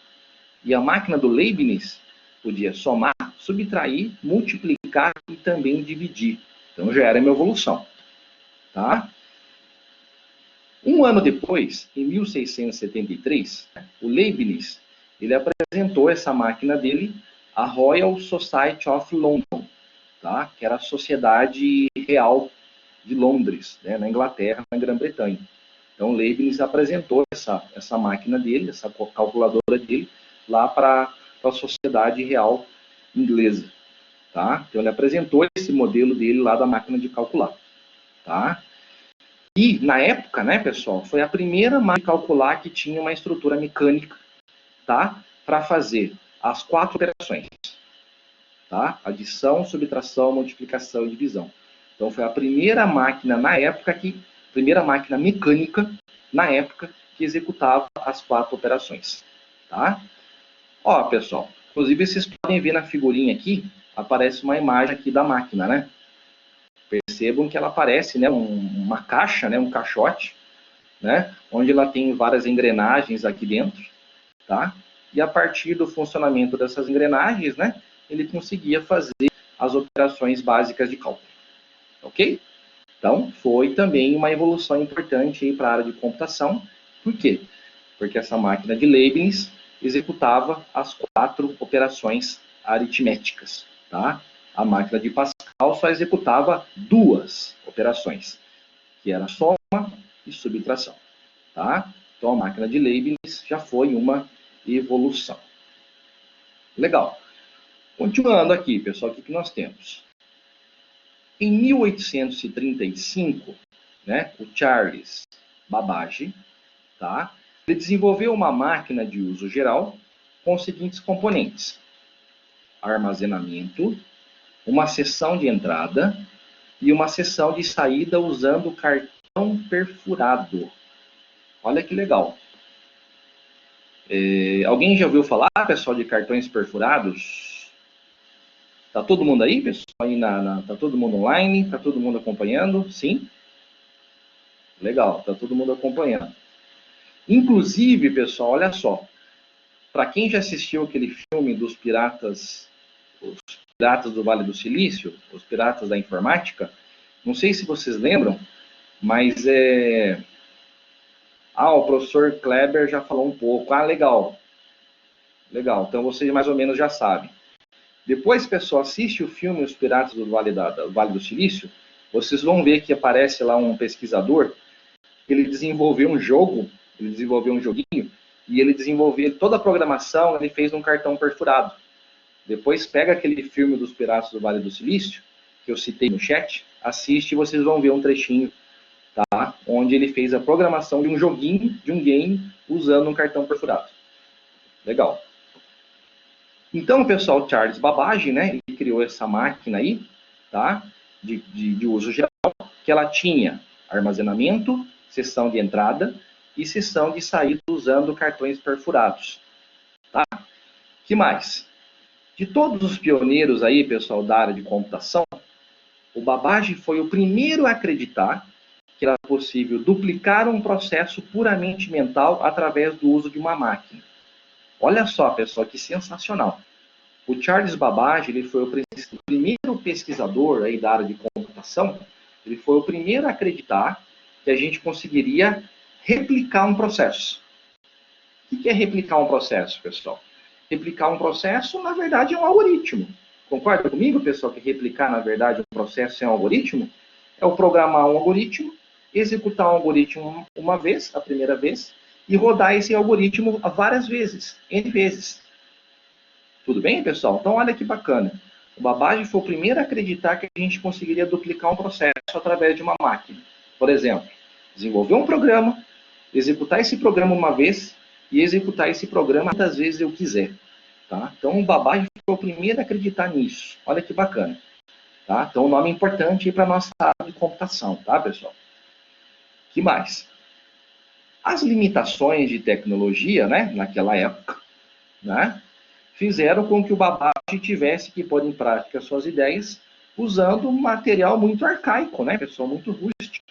E a máquina do Leibniz podia somar, subtrair, multiplicar e também dividir. Então já era uma evolução, tá? Um ano depois, em 1673, o Leibniz, ele apresentou essa máquina dele à Royal Society of London, tá? Que era a Sociedade Real de Londres, né? Na Inglaterra, na Grã-Bretanha. Então, Leibniz apresentou essa máquina dele, essa calculadora dele, lá para a Sociedade Real Inglesa, tá? Então, ele apresentou esse modelo dele lá da máquina de calcular, tá? E, na época, né, pessoal, foi a primeira máquina de calcular que tinha uma estrutura mecânica, tá? Para fazer as 4 operações, tá? Adição, subtração, multiplicação e divisão. Então, foi a primeira máquina na época primeira máquina mecânica na época que executava as 4 operações, tá? Ó, pessoal, inclusive vocês podem ver na figurinha aqui, aparece uma imagem aqui da máquina, né? Percebam que ela aparece, né, uma caixa, né, um caixote, né, onde ela tem várias engrenagens aqui dentro, tá? E a partir do funcionamento dessas engrenagens, né, ele conseguia fazer as operações básicas de cálculo, ok? Então, foi também uma evolução importante para a área de computação. Por quê? Porque essa máquina de Leibniz executava as 4 operações aritméticas, tá? A máquina de Pascal só executava 2 operações, que era soma e subtração, tá? Então, a máquina de Leibniz já foi uma evolução. Legal. Continuando aqui, pessoal, o que nós temos? Em 1835, né, o Charles Babbage, tá, ele desenvolveu uma máquina de uso geral com os seguintes componentes: armazenamento, uma seção de entrada e uma seção de saída usando cartão perfurado. Olha que legal. Alguém já ouviu falar, pessoal, de cartões perfurados? Tá todo mundo aí, pessoal? Tá todo mundo online? Tá todo mundo acompanhando? Sim? Legal, tá todo mundo acompanhando. Inclusive, pessoal, olha só. Para quem já assistiu aquele filme dos piratas, os piratas do Vale do Silício, os piratas da informática, não sei se vocês lembram, mas o professor Kleber já falou um pouco. Ah, legal. Legal, então vocês mais ou menos já sabem. Depois, pessoal, assiste o filme Os Piratas do Vale do Silício, vocês vão ver que aparece lá um pesquisador, ele desenvolveu um jogo, ele desenvolveu um joguinho, e ele desenvolveu toda a programação, ele fez um cartão perfurado. Depois pega aquele filme dos Piratas do Vale do Silício, que eu citei no chat, assiste e vocês vão ver um trechinho, tá? Onde ele fez a programação de um joguinho, de um game, usando um cartão perfurado. Legal. Então, pessoal, Charles Babbage, né, ele criou essa máquina aí, tá? De uso geral, que ela tinha armazenamento, seção de entrada e seção de saída usando cartões perfurados, tá? Que mais? De todos os pioneiros aí, pessoal, da área de computação, o Babbage foi o primeiro a acreditar que era possível duplicar um processo puramente mental através do uso de uma máquina. Olha só, pessoal, que sensacional. O Charles Babbage, ele foi o primeiro pesquisador aí da área de computação, ele foi o primeiro a acreditar que a gente conseguiria replicar um processo. O que é replicar um processo, pessoal? Replicar um processo, na verdade, é um algoritmo. Concorda comigo, pessoal, que replicar, na verdade, um processo é um algoritmo? É o programar um algoritmo, executar um algoritmo uma vez, a primeira vez, e rodar esse algoritmo várias vezes, N vezes. Tudo bem, pessoal? Então, olha que bacana. O Babbage foi o primeiro a acreditar que a gente conseguiria duplicar um processo através de uma máquina. Por exemplo, desenvolver um programa, executar esse programa uma vez e executar esse programa quantas vezes eu quiser. Tá? Então, o Babbage foi o primeiro a acreditar nisso. Olha que bacana. Tá? Então, o nome é importante para a nossa área de computação, tá, pessoal? Que mais? As limitações de tecnologia, né, naquela época, né, fizeram com que o Babbage tivesse que pôr em prática suas ideias usando um material muito arcaico, né, pessoal, muito rústico.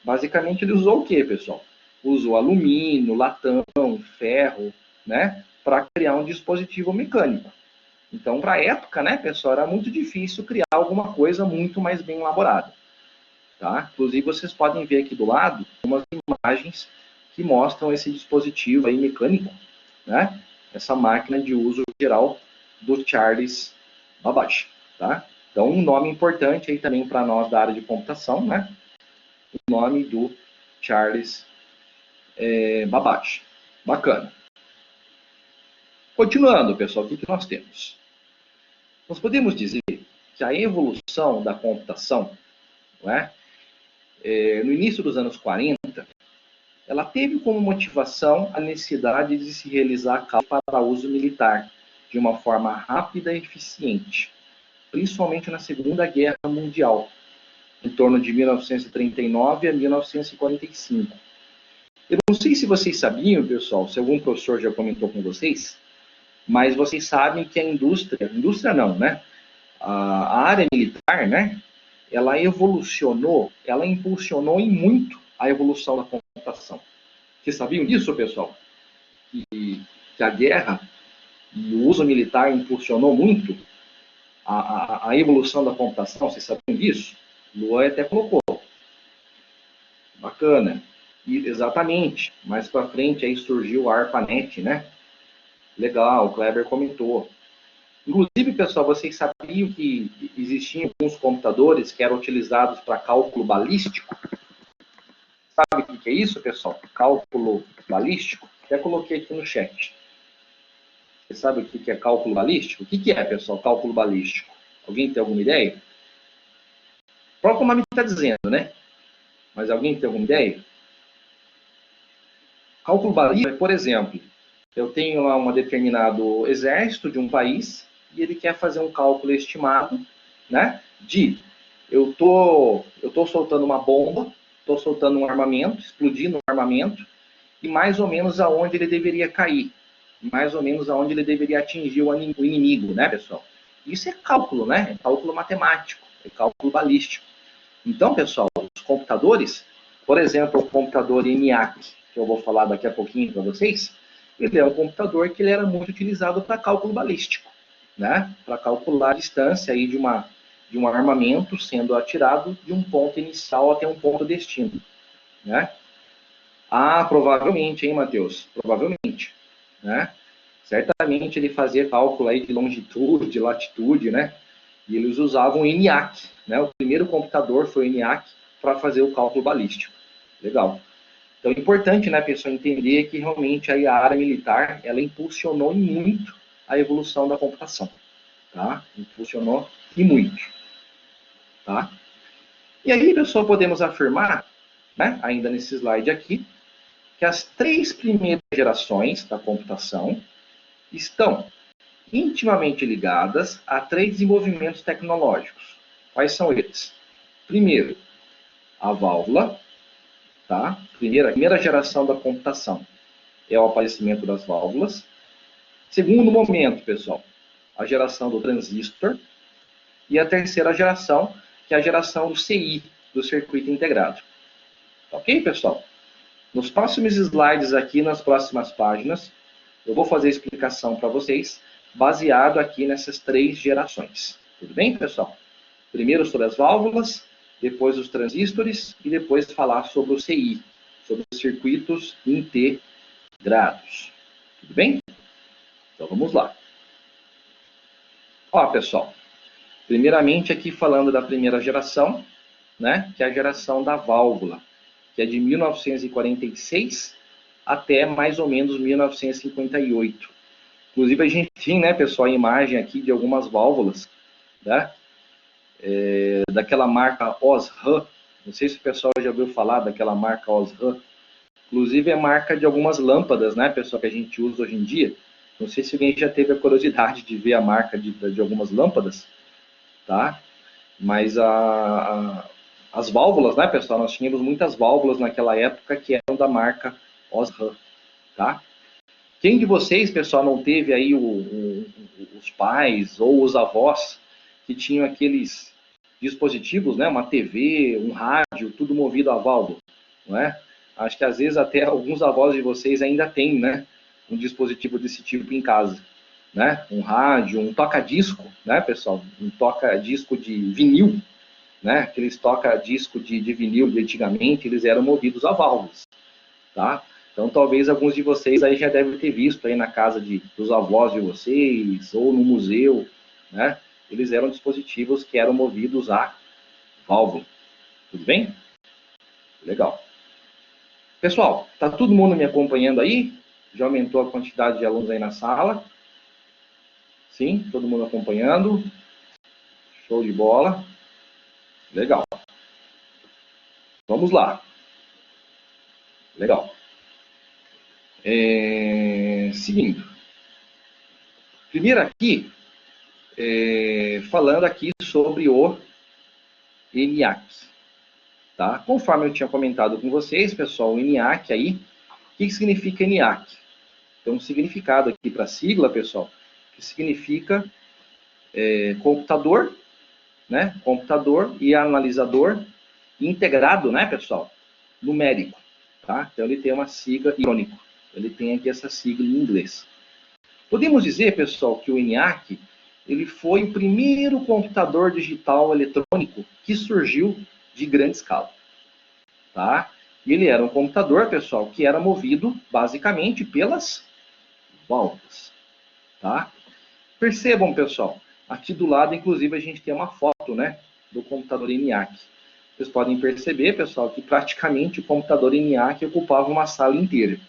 Basicamente, ele usou o quê, pessoal? Usou alumínio, latão, ferro, né, para criar um dispositivo mecânico. Então, para a época, né, pessoal, era muito difícil criar alguma coisa muito mais bem elaborada. Tá? Inclusive, vocês podem ver aqui do lado umas imagens que mostram esse dispositivo aí mecânico, né? Essa máquina de uso geral do Charles Babbage. Tá? Então, um nome importante aí também para nós da área de computação, né? O nome do Charles Babbage. Bacana. Continuando, pessoal, o que nós temos? Nós podemos dizer que a evolução da computação, não é? No início dos anos 40, ela teve como motivação a necessidade de se realizar cálculos para uso militar de uma forma rápida e eficiente, principalmente na Segunda Guerra Mundial, em torno de 1939 a 1945. Eu não sei se vocês sabiam, pessoal, se algum professor já comentou com vocês, mas vocês sabem que a indústria não, né? A área militar, né? Ela evolucionou, ela impulsionou em muito a evolução da computação. Vocês sabiam disso, pessoal? Que a guerra e o uso militar impulsionou muito a evolução da computação. Vocês sabiam disso? Luan até colocou. Bacana. E, exatamente. Mais para frente aí surgiu a ARPANET, né? Legal, o Kleber comentou. Inclusive, pessoal, vocês sabiam que existiam alguns computadores que eram utilizados para cálculo balístico? Sabe o que é isso, pessoal? Cálculo balístico? Até coloquei aqui no chat. Você sabe o que é cálculo balístico? O que é, pessoal, cálculo balístico? Alguém tem alguma ideia? O próprio nome está dizendo, né? Mas alguém tem alguma ideia? Cálculo balístico é, por exemplo, eu tenho lá um determinado exército de um país e ele quer fazer um cálculo estimado, né? Eu tô soltando uma bomba, estou soltando um armamento, explodindo um armamento, e mais ou menos aonde ele deveria cair, mais ou menos aonde ele deveria atingir o inimigo, né, pessoal? Isso é cálculo, né? É cálculo matemático, é cálculo balístico. Então, pessoal, os computadores, por exemplo, o computador ENIAC, que eu vou falar daqui a pouquinho para vocês, ele é um computador que ele era muito utilizado para cálculo balístico, né? Para calcular a distância aí de um armamento sendo atirado de um ponto inicial até um ponto destino, né? Ah, provavelmente, hein, Matheus? Provavelmente, né? Certamente ele fazia cálculo aí de longitude, de latitude, né? E eles usavam o ENIAC, né? O primeiro computador foi o ENIAC para fazer o cálculo balístico. Legal. Então é importante, né, a pessoa entender que realmente aí a área militar, ela impulsionou muito a evolução da computação, tá? Impulsionou e muito, tá? E aí, pessoal, podemos afirmar, né, ainda nesse slide aqui, que as 3 primeiras gerações da computação estão intimamente ligadas a 3 desenvolvimentos tecnológicos. Quais são eles? Primeiro, a válvula, tá? A primeira geração da computação é o aparecimento das válvulas. Segundo momento, pessoal, a geração do transistor. E a terceira geração, que é a geração do CI, do circuito integrado. Ok, pessoal? Nos próximos slides aqui, nas próximas páginas, eu vou fazer a explicação para vocês, baseado aqui nessas 3 gerações. Tudo bem, pessoal? Primeiro sobre as válvulas, depois os transistores e depois falar sobre o CI, sobre os circuitos integrados. Tudo bem? Então vamos lá. Ó, pessoal, primeiramente aqui falando da primeira geração, né, que é a geração da válvula, que é de 1946 até mais ou menos 1958. Inclusive a gente tem, né, pessoal, a imagem aqui de algumas válvulas, né, daquela marca Osram. Não sei se o pessoal já ouviu falar daquela marca Osram. Inclusive é marca de algumas lâmpadas, né, pessoal, que a gente usa hoje em dia. Não sei se alguém já teve a curiosidade de ver a marca de algumas lâmpadas, tá? Mas as válvulas, né, pessoal, nós tínhamos muitas válvulas naquela época que eram da marca Osram, tá? Quem de vocês, pessoal, não teve aí os pais ou os avós que tinham aqueles dispositivos, né, uma TV, um rádio, tudo movido a válvula, não é? Acho que às vezes até alguns avós de vocês ainda têm, né, um dispositivo desse tipo em casa. né? Um rádio, um toca-disco, né, pessoal? Um toca-disco de vinil, né? Aqueles toca-disco de vinil de antigamente, eles eram movidos a válvulas, tá? Então, talvez alguns de vocês aí já devem ter visto aí na casa dos avós de vocês, ou no museu, né? Eles eram dispositivos que eram movidos a válvula. Tudo bem? Legal. Pessoal, tá todo mundo me acompanhando aí? Já aumentou a quantidade de alunos aí na sala? Sim, todo mundo acompanhando? Show de bola. Legal. Vamos lá. Legal. Seguindo. Primeiro aqui, falando aqui sobre o ENIAC. Tá? Conforme eu tinha comentado com vocês, pessoal, o ENIAC aí, o que significa ENIAC? Tem um significado aqui para a sigla, pessoal, que significa computador, né? Computador e analisador integrado, né, pessoal? Numérico, tá? Então ele tem uma sigla irônico. Ele tem aqui essa sigla em inglês. Podemos dizer, pessoal, que o ENIAC ele foi o primeiro computador digital eletrônico que surgiu de grande escala, tá? E ele era um computador, pessoal, que era movido basicamente pelas válvulas, tá? Percebam, pessoal, aqui do lado, inclusive, a gente tem uma foto, né, do computador ENIAC. Vocês podem perceber, pessoal, que praticamente o computador ENIAC ocupava uma sala inteira,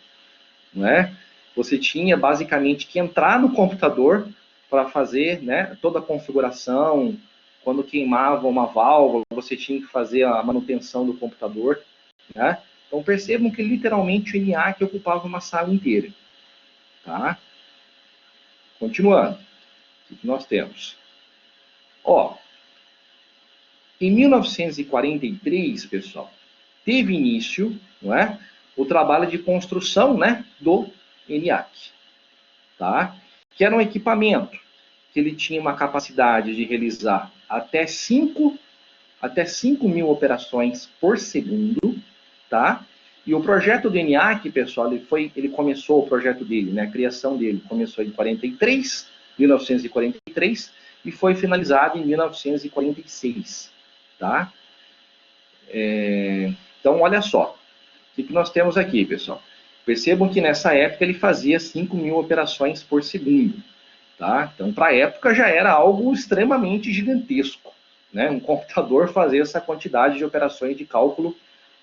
não é? Você tinha basicamente que entrar no computador para fazer, né, toda a configuração. Quando queimava uma válvula, você tinha que fazer a manutenção do computador, né? Então percebam que literalmente o ENIAC ocupava uma sala inteira, tá? Continuando, o que nós temos? Ó, em 1943, pessoal, teve início, não é, o trabalho de construção, né, do ENIAC, tá? Que era um equipamento que ele tinha uma capacidade de realizar até 5 mil operações por segundo, tá? E o projeto do ENIAC, pessoal, ele começou o projeto dele, né, a criação dele começou em 1943, e foi finalizado em 1946, tá? Então, olha só, o que nós temos aqui, pessoal? Percebam que nessa época ele fazia 5 mil operações por segundo, tá? Então, para a época já era algo extremamente gigantesco, né? Um computador fazer essa quantidade de operações de cálculo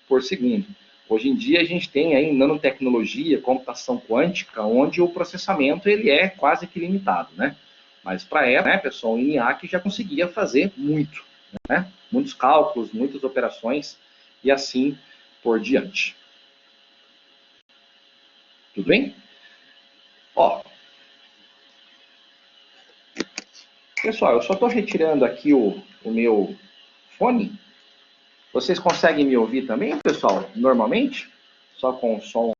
por segundo. Hoje em dia a gente tem aí nanotecnologia, computação quântica, onde o processamento ele é quase que limitado, né? Mas para a época, né, pessoal, o ENIAC já conseguia fazer muito, né? Muitos cálculos, muitas operações e assim por diante. Tudo bem? Ó, pessoal, eu só estou retirando aqui o meu fone. Vocês conseguem me ouvir também, pessoal? Normalmente? Só com o som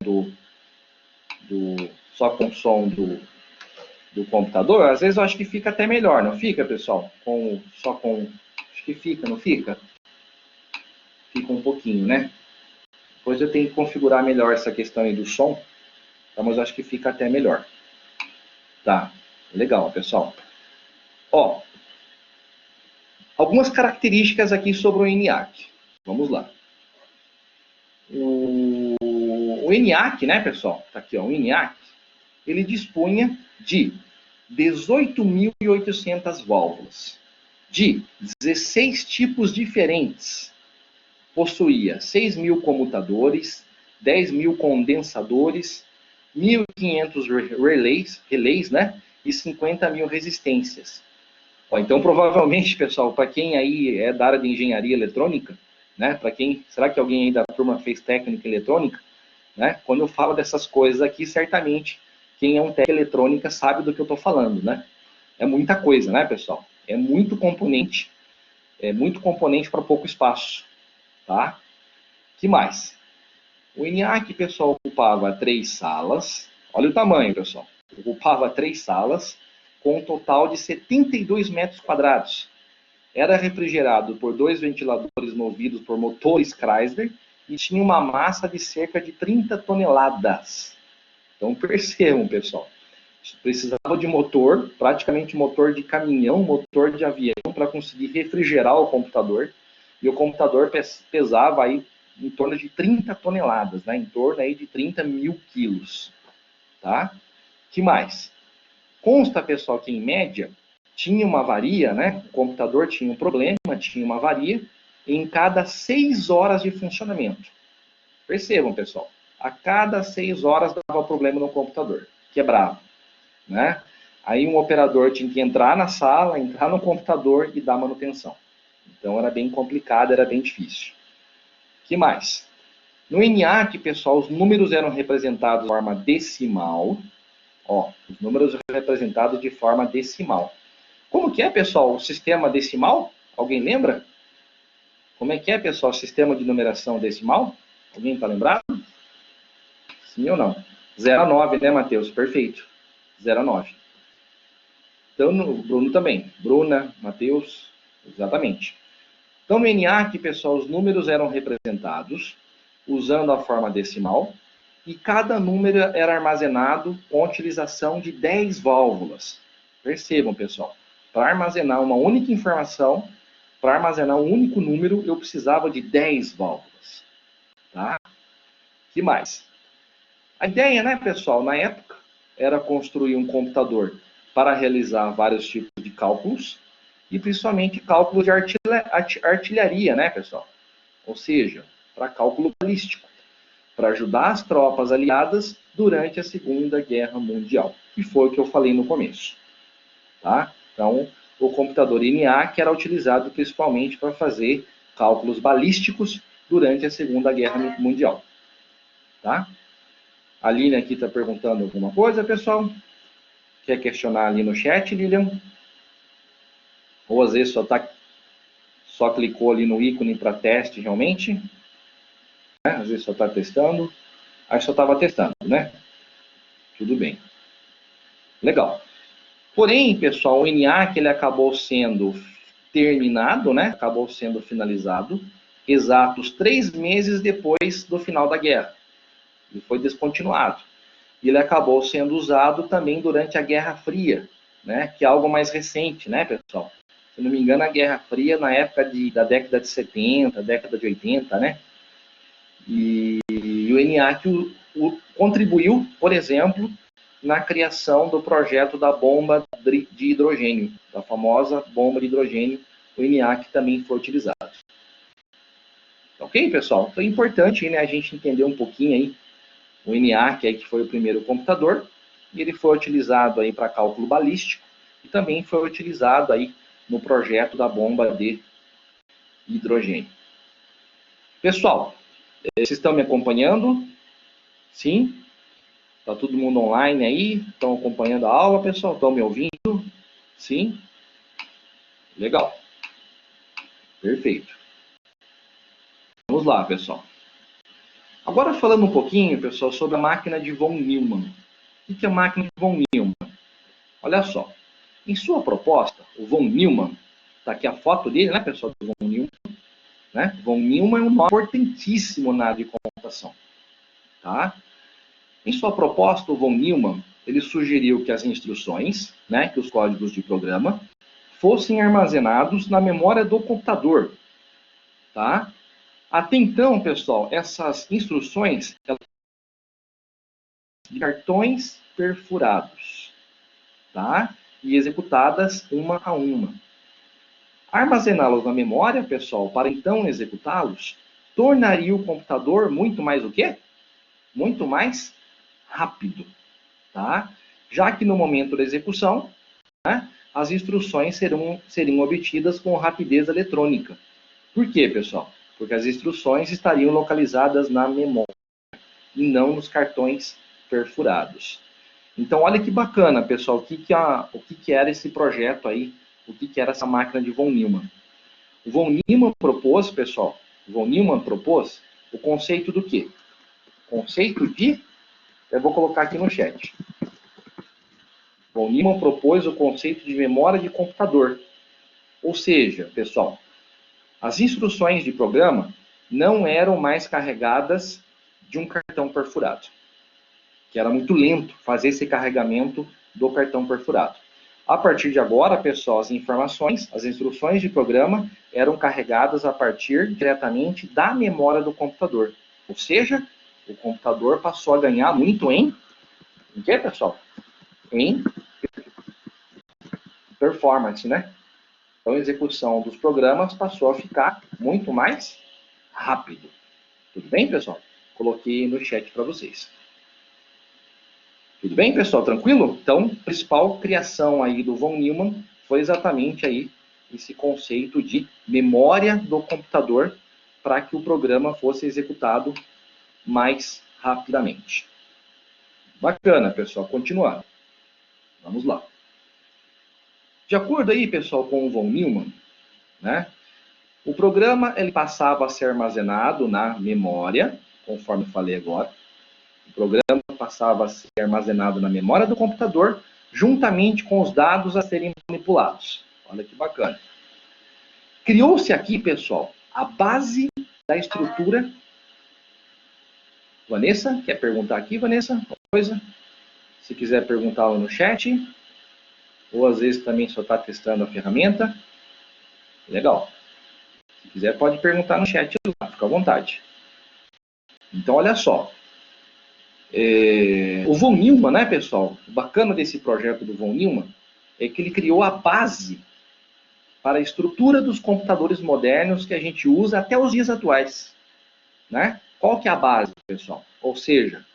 só com o som do computador? Às vezes eu acho que fica até melhor, não fica, pessoal? Acho que fica, não fica? Fica um pouquinho, né? Depois eu tenho que configurar melhor essa questão aí do som, tá? Mas eu acho que fica até melhor. Tá, legal, pessoal. Ó, algumas características aqui sobre o ENIAC. Vamos lá. O ENIAC, né, pessoal? Tá aqui, ó, o ENIAC, ele dispunha de 18.800 válvulas, de 16 tipos diferentes. Possuía 6 mil comutadores, 10 mil condensadores, 1.500 relés, né? E 50 mil resistências. Ó, então, provavelmente, pessoal, para quem aí é da área de engenharia eletrônica, né? Para quem, será que alguém aí da turma fez técnica eletrônica, né? Quando eu falo dessas coisas aqui, certamente quem é um técnico eletrônica sabe do que eu estou falando, né? É muita coisa, né, pessoal? É muito componente para pouco espaço, tá? Que mais? O ENIAC, pessoal, ocupava 3 salas. Olha o tamanho, pessoal. Ocupava 3 salas com um total de 72 metros quadrados. Era refrigerado por 2 ventiladores movidos por motores Chrysler e tinha uma massa de cerca de 30 toneladas. Então percebam, pessoal, Precisava de motor, praticamente motor de caminhão, motor de avião, para conseguir refrigerar o computador. E o computador pesava aí em torno de 30 toneladas, né? Em torno aí de 30 mil quilos. Tá? Que mais? Consta, pessoal, que em média tinha uma avaria, né? O computador tinha um problema, tinha uma avaria em cada 6 horas de funcionamento. Percebam, pessoal, a cada 6 horas dava problema no computador, quebrava, né? Aí um operador tinha que entrar na sala, entrar no computador e dar manutenção. Então era bem complicado, era bem difícil. Que mais? No ENIAC, pessoal, os números eram representados de forma decimal. Ó, os números representados de forma decimal. Como que é, pessoal, o sistema decimal? Alguém lembra? Como é que é, pessoal, o sistema de numeração decimal? Alguém está lembrado? Sim ou não? 0 a 9, né, Matheus? Perfeito. 0 a 9. Então, no Bruno também. Bruna, Matheus, exatamente. Então, no ENIAC, pessoal, os números eram representados usando a forma decimal e cada número era armazenado com a utilização de 10 válvulas. Percebam, pessoal, para armazenar uma única informação, para armazenar um único número, eu precisava de 10 válvulas. Tá? Que mais? A ideia, né, pessoal, na época, era construir um computador para realizar vários tipos de cálculos, e principalmente cálculos de artilharia, né, pessoal? Ou seja, para cálculo balístico, para ajudar as tropas aliadas durante a Segunda Guerra Mundial, que foi o que eu falei no começo. Tá? Então, o computador ENIAC era utilizado principalmente para fazer cálculos balísticos durante a Segunda Guerra Mundial. Tá? A Lilian aqui está perguntando alguma coisa, pessoal? Quer questionar ali no chat, Lilian? Ou às vezes só clicou ali no ícone para teste realmente? Né? Às vezes só está testando. Aí só estava testando, né? Tudo bem. Legal. Porém, pessoal, o ENIAC ele acabou sendo terminado, né? Acabou sendo finalizado exatos 3 meses depois do final da guerra. Ele foi descontinuado. E ele acabou sendo usado também durante a Guerra Fria, né? Que é algo mais recente, né, pessoal? Se não me engano, a Guerra Fria na época da década de 70, década de 80, né? E o ENIAC contribuiu, por exemplo, na criação do projeto da bomba de hidrogênio, da famosa bomba de hidrogênio, o ENIAC também foi utilizado. Ok, pessoal? Então é importante, né, a gente entender um pouquinho aí o ENIAC, aí, que foi o primeiro computador, e ele foi utilizado aí para cálculo balístico, e também foi utilizado aí no projeto da bomba de hidrogênio. Pessoal, vocês estão me acompanhando? Sim? Está todo mundo online aí? Estão acompanhando a aula, pessoal? Estão me ouvindo? Sim? Legal. Perfeito. Vamos lá, pessoal. Agora falando um pouquinho, pessoal, sobre a máquina de von Neumann. O que é a máquina de von Neumann? Olha só. Em sua proposta, o von Neumann, está aqui a foto dele, né, pessoal, do von Neumann. Né? Von Neumann é um nome importantíssimo na área de computação. Tá? Em sua proposta, o von Neumann ele sugeriu que as instruções, né, que os códigos de programa, fossem armazenados na memória do computador. Tá? Até então, pessoal, essas instruções elas de cartões perfurados, tá? E executadas uma a uma. Armazená-los na memória, pessoal, para então executá-los, tornaria o computador muito mais o quê? Muito mais rápido, tá? Já que no momento da execução, né, as instruções seriam obtidas com rapidez eletrônica. Por quê, pessoal? Porque as instruções estariam localizadas na memória e não nos cartões perfurados. Então, olha que bacana, pessoal, o que era esse projeto aí, o que era essa máquina de von Neumann. O von Neumann propôs, pessoal, o conceito do quê? Conceito de, eu vou colocar aqui no chat. Von Neumann propôs o conceito de memória de computador. Ou seja, pessoal, as instruções de programa não eram mais carregadas de um cartão perfurado, que era muito lento fazer esse carregamento do cartão perfurado. A partir de agora, pessoal, as informações, as instruções de programa eram carregadas a partir diretamente da memória do computador. Ou seja, o computador passou a ganhar muito em quê, pessoal? Em performance, né? Então, a execução dos programas passou a ficar muito mais rápido. Tudo bem, pessoal? Coloquei no chat para vocês. Tudo bem, pessoal? Tranquilo? Então, a principal criação aí do von Neumann foi exatamente aí esse conceito de memória do computador para que o programa fosse executado mais rapidamente. Bacana, pessoal. Continuando. Vamos lá. De acordo aí, pessoal, com o von Neumann, né, o programa ele passava a ser armazenado na memória, conforme eu falei agora. O programa passava a ser armazenado na memória do computador, juntamente com os dados a serem manipulados. Olha que bacana. Criou-se aqui, pessoal, a base da estrutura. Vanessa, quer perguntar aqui, Vanessa? Uma coisa? Se quiser perguntar lá no chat, ou às vezes também só está testando a ferramenta. Legal. Se quiser, pode perguntar no chat lá, fica à vontade. Então, olha só. O von Neumann, né, pessoal? O bacana desse projeto do von Neumann é que ele criou a base para a estrutura dos computadores modernos que a gente usa até os dias atuais, né? Qual que é a base, pessoal? Ou seja,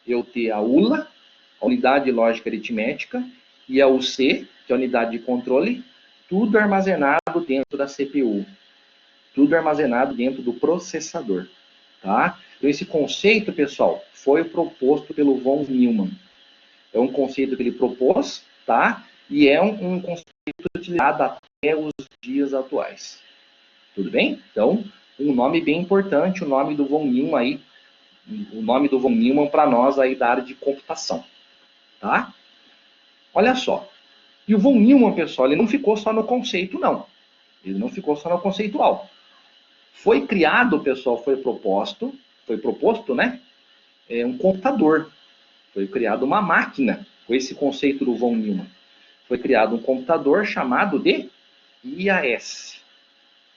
eu ter a ULA, a unidade de lógica aritmética, e a UC, que é a unidade de controle, tudo armazenado dentro da CPU, tudo armazenado dentro do processador, tá? Então, esse conceito, pessoal, foi proposto pelo von Neumann. É um conceito que ele propôs, tá? E é um conceito utilizado até os dias atuais. Tudo bem? Então, um nome bem importante, o nome do von Neumann aí, o nome do von Neumann para nós aí da área de computação, tá? Olha só. E o von Neumann, pessoal, ele não ficou só no conceito, não. Ele não ficou só no conceitual. Foi criado, pessoal, foi proposto, né? Um computador. Foi criada uma máquina com esse conceito do von Neumann. Foi criado um computador chamado de IAS.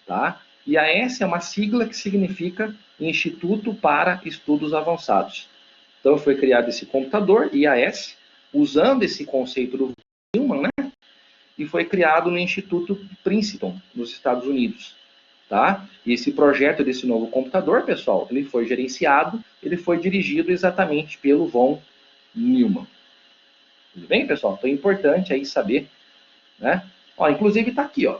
Tá? IAS é uma sigla que significa Instituto para Estudos Avançados. Então foi criado esse computador, IAS, usando esse conceito do von Neumann, né? E foi criado no Instituto Princeton, nos Estados Unidos. Tá? E esse projeto desse novo computador, pessoal, ele foi gerenciado, ele foi dirigido exatamente pelo von Neumann. Tudo bem, pessoal? Então é importante aí saber, né? Ó, inclusive está aqui, ó.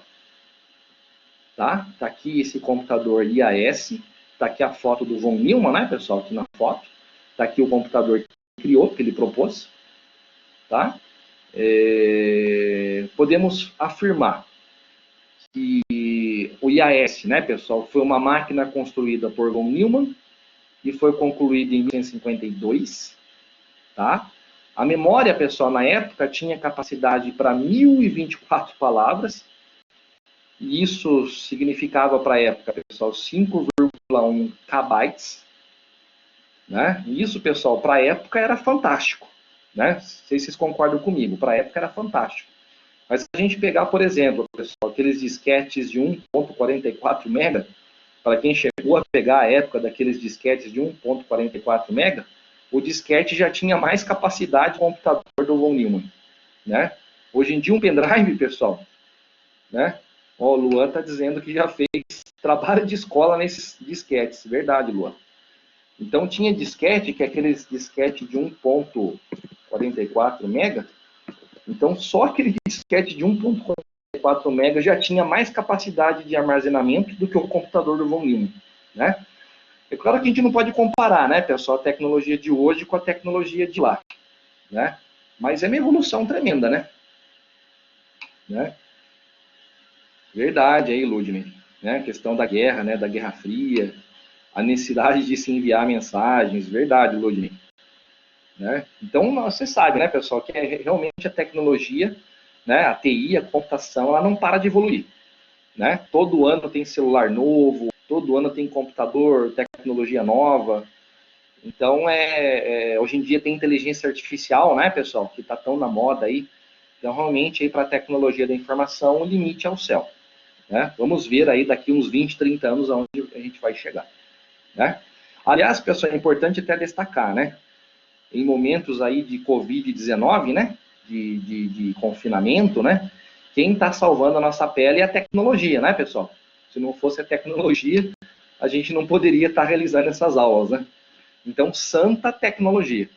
Tá? Tá aqui esse computador IAS, tá aqui a foto do von Neumann, né, pessoal? Aqui na foto. Tá aqui o computador que ele criou, que ele propôs, tá? Podemos afirmar que o IAS, né, pessoal, foi uma máquina construída por von Neumann e foi concluída em 1952, tá? A memória, pessoal, na época tinha capacidade para 1024 palavras, e isso significava para a época, pessoal, 5,1 kbytes, né? E isso, pessoal, para a época era fantástico, né? Não sei se vocês concordam comigo, para a época era fantástico. Mas se a gente pegar, por exemplo, pessoal, aqueles disquetes de 1.44 MB, para quem chegou a pegar a época daqueles disquetes de 1.44 MB, o disquete já tinha mais capacidade do computador do von Neumann, né? Hoje em dia um pendrive, pessoal, né? Ó, o Luan está dizendo que já fez trabalho de escola nesses disquetes, verdade, Luan. Então tinha disquete, que é aqueles disquete de 1.44 MB, então só aquele disquete de 1.44 MB já tinha mais capacidade de armazenamento do que o computador do von Neumann, né? É claro que a gente não pode comparar, né, pessoal, a tecnologia de hoje com a tecnologia de lá, né? Mas é uma evolução tremenda, né? Verdade aí, Ludmilla, né? A questão da guerra, né, da Guerra Fria, a necessidade de se enviar mensagens, verdade, Ludmilla, né? Então, você sabe, né, pessoal, que realmente a tecnologia, né, a TI, a computação, ela não para de evoluir, né? Todo ano tem celular novo, todo ano tem computador, tecnologia nova. Então, hoje em dia tem inteligência artificial, né, pessoal, que está tão na moda aí. Então, realmente, aí para a tecnologia da informação, o limite é o céu. Né? Vamos ver aí daqui uns 20, 30 anos aonde a gente vai chegar. Né? Aliás, pessoal, é importante até destacar, né? Em momentos aí de Covid-19, né? De confinamento, né? Quem está salvando a nossa pele é a tecnologia, né, pessoal? Se não fosse a tecnologia, a gente não poderia estar realizando essas aulas, né? Então, santa tecnologia,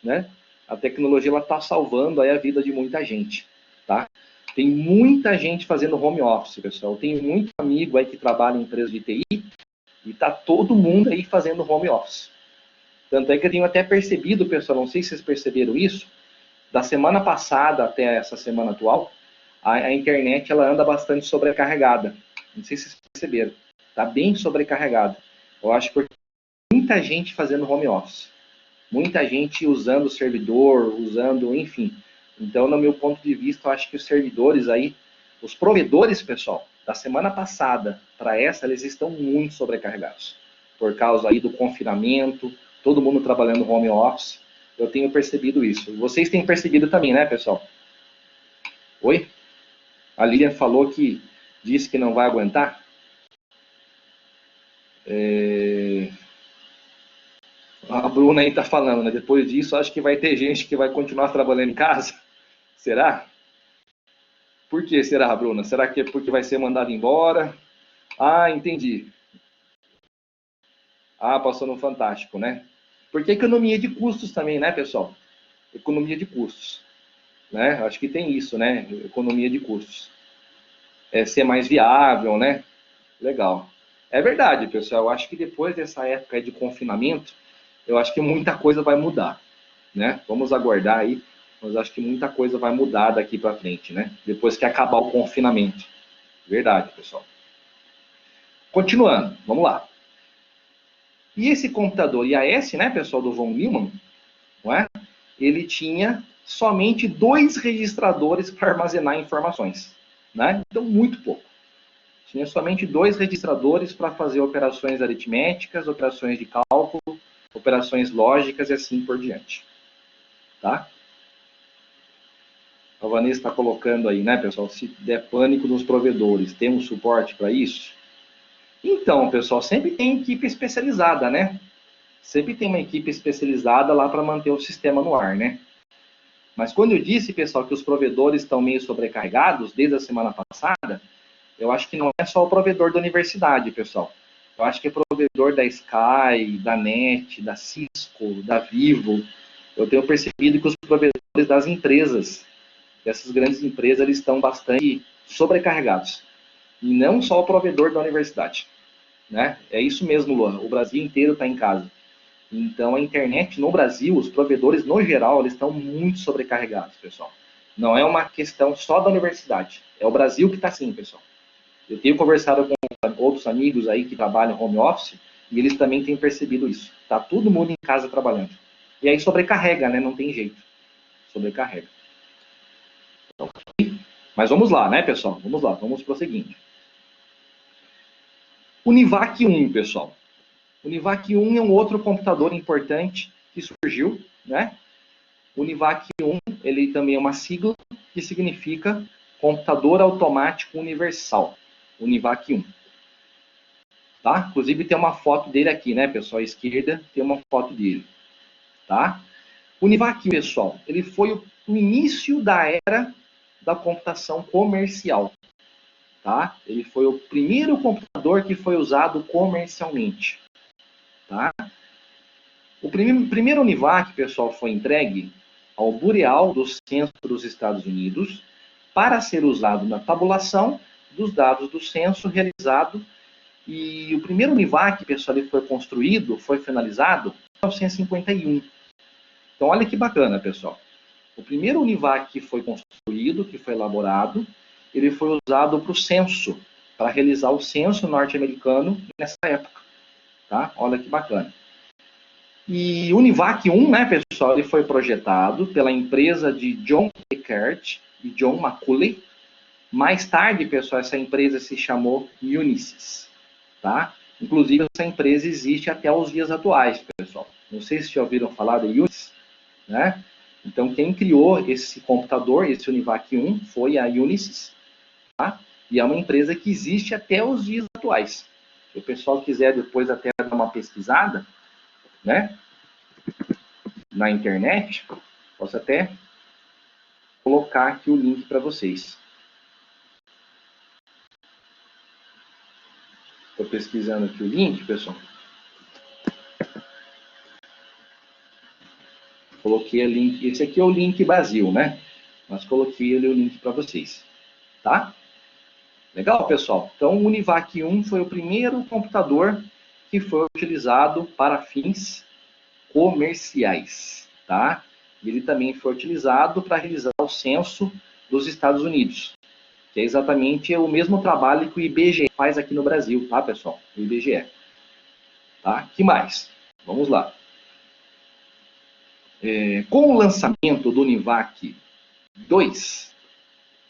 né? A tecnologia ela está salvando aí a vida de muita gente, tá? Tem muita gente fazendo home office, pessoal. Tem muito amigo aí que trabalha em empresa de TI e tá todo mundo aí fazendo home office. Tanto é que eu tenho até percebido, pessoal, não sei se vocês perceberam isso, da semana passada até essa semana atual, a internet ela anda bastante sobrecarregada. Não sei se vocês perceberam. Está bem sobrecarregada. Eu acho porque muita gente fazendo home office. Muita gente usando o servidor, usando, enfim. Então, no meu ponto de vista, eu acho que os servidores aí, os provedores, pessoal, da semana passada para essa, eles estão muito sobrecarregados. Por causa aí do confinamento, todo mundo trabalhando home office. Eu tenho percebido isso. Vocês têm percebido também, né, pessoal? Oi? A Lilian falou que disse que não vai aguentar. A Bruna aí está falando, né? Depois disso, acho que vai ter gente que vai continuar trabalhando em casa. Será? Por que será, Bruna? Será que é porque vai ser mandado embora? Ah, entendi. Ah, passou no Fantástico, né? Porque economia de custos também, né, pessoal? Economia de custos. Né? Acho que tem isso, né? Economia de custos. É ser mais viável, né? Legal. É verdade, pessoal. Eu acho que depois dessa época de confinamento, eu acho que muita coisa vai mudar, né? Vamos aguardar aí, mas acho que muita coisa vai mudar daqui para frente, né? Depois que acabar o confinamento. Verdade, pessoal. Continuando, vamos lá. E esse computador IAS, né, pessoal, do von Neumann, não é? Ele tinha somente 2 registradores para armazenar informações, né? Então, muito pouco. Tinha somente 2 registradores para fazer operações aritméticas, operações de cálculo, operações lógicas e assim por diante. Tá? A Vanessa está colocando aí, né, pessoal? Se der pânico nos provedores, tem um suporte para isso? Então, pessoal, sempre tem equipe especializada, né? Sempre tem uma equipe especializada lá para manter o sistema no ar, né? Mas quando eu disse, pessoal, que os provedores estão meio sobrecarregados desde a semana passada, eu acho que não é só o provedor da universidade, pessoal. Eu acho que é provedor da Sky, da NET, da Cisco, da Vivo. Eu tenho percebido que os provedores das empresas, dessas grandes empresas, eles estão bastante sobrecarregados. E não só o provedor da universidade. Né? É isso mesmo, Luan. O Brasil inteiro está em casa. Então, a internet no Brasil, os provedores, no geral, eles estão muito sobrecarregados, pessoal. Não é uma questão só da universidade. É o Brasil que está assim, pessoal. Eu tenho conversado com outros amigos aí que trabalham home office e eles também têm percebido isso. Tá todo mundo em casa trabalhando. E aí sobrecarrega, né? Não tem jeito. Sobrecarrega. Então, mas vamos lá, né, pessoal? Vamos lá, vamos para o seguinte. Univac 1, pessoal. Univac 1 é um outro computador importante que surgiu, né? Univac 1, ele também é uma sigla que significa Computador Automático Universal. Univac 1. Tá? Inclusive tem uma foto dele aqui, né, pessoal? À esquerda tem uma foto dele. Tá? Univac, pessoal, ele foi o início da era da computação comercial. Tá? Ele foi o primeiro computador que foi usado comercialmente. Tá? O primeiro Univac, pessoal, foi entregue ao Bureau do Censo dos Estados Unidos para ser usado na tabulação dos dados do censo realizado. E o primeiro Univac, pessoal, ele foi construído, foi finalizado em 1951. Então, olha que bacana, pessoal. O primeiro Univac que foi construído, que foi elaborado, ele foi usado para o censo, para realizar o censo norte-americano nessa época. Tá? Olha que bacana. E o Univac 1, né, pessoal, ele foi projetado pela empresa de John Eckert e John Macaulay. Mais tarde, pessoal, essa empresa se chamou Unisys. Tá? Inclusive, essa empresa existe até os dias atuais, pessoal. Não sei se já ouviram falar da Unisys, né? Então, quem criou esse computador, esse Univac 1, foi a Unisys, tá? E é uma empresa que existe até os dias atuais. Se o pessoal quiser depois até dar uma pesquisada, né, na internet, posso até colocar aqui o link para vocês. Estou pesquisando aqui o link, pessoal. Coloquei o link. Esse aqui é o link Brasil, né? Mas coloquei ali o link para vocês, tá? Legal, pessoal? Então, o Univac 1 foi o primeiro computador que foi utilizado para fins comerciais, tá? E ele também foi utilizado para realizar o censo dos Estados Unidos, que é exatamente o mesmo trabalho que o IBGE faz aqui no Brasil, tá, pessoal? O IBGE. Tá? Que mais? Vamos lá. Com o lançamento do Univac 2,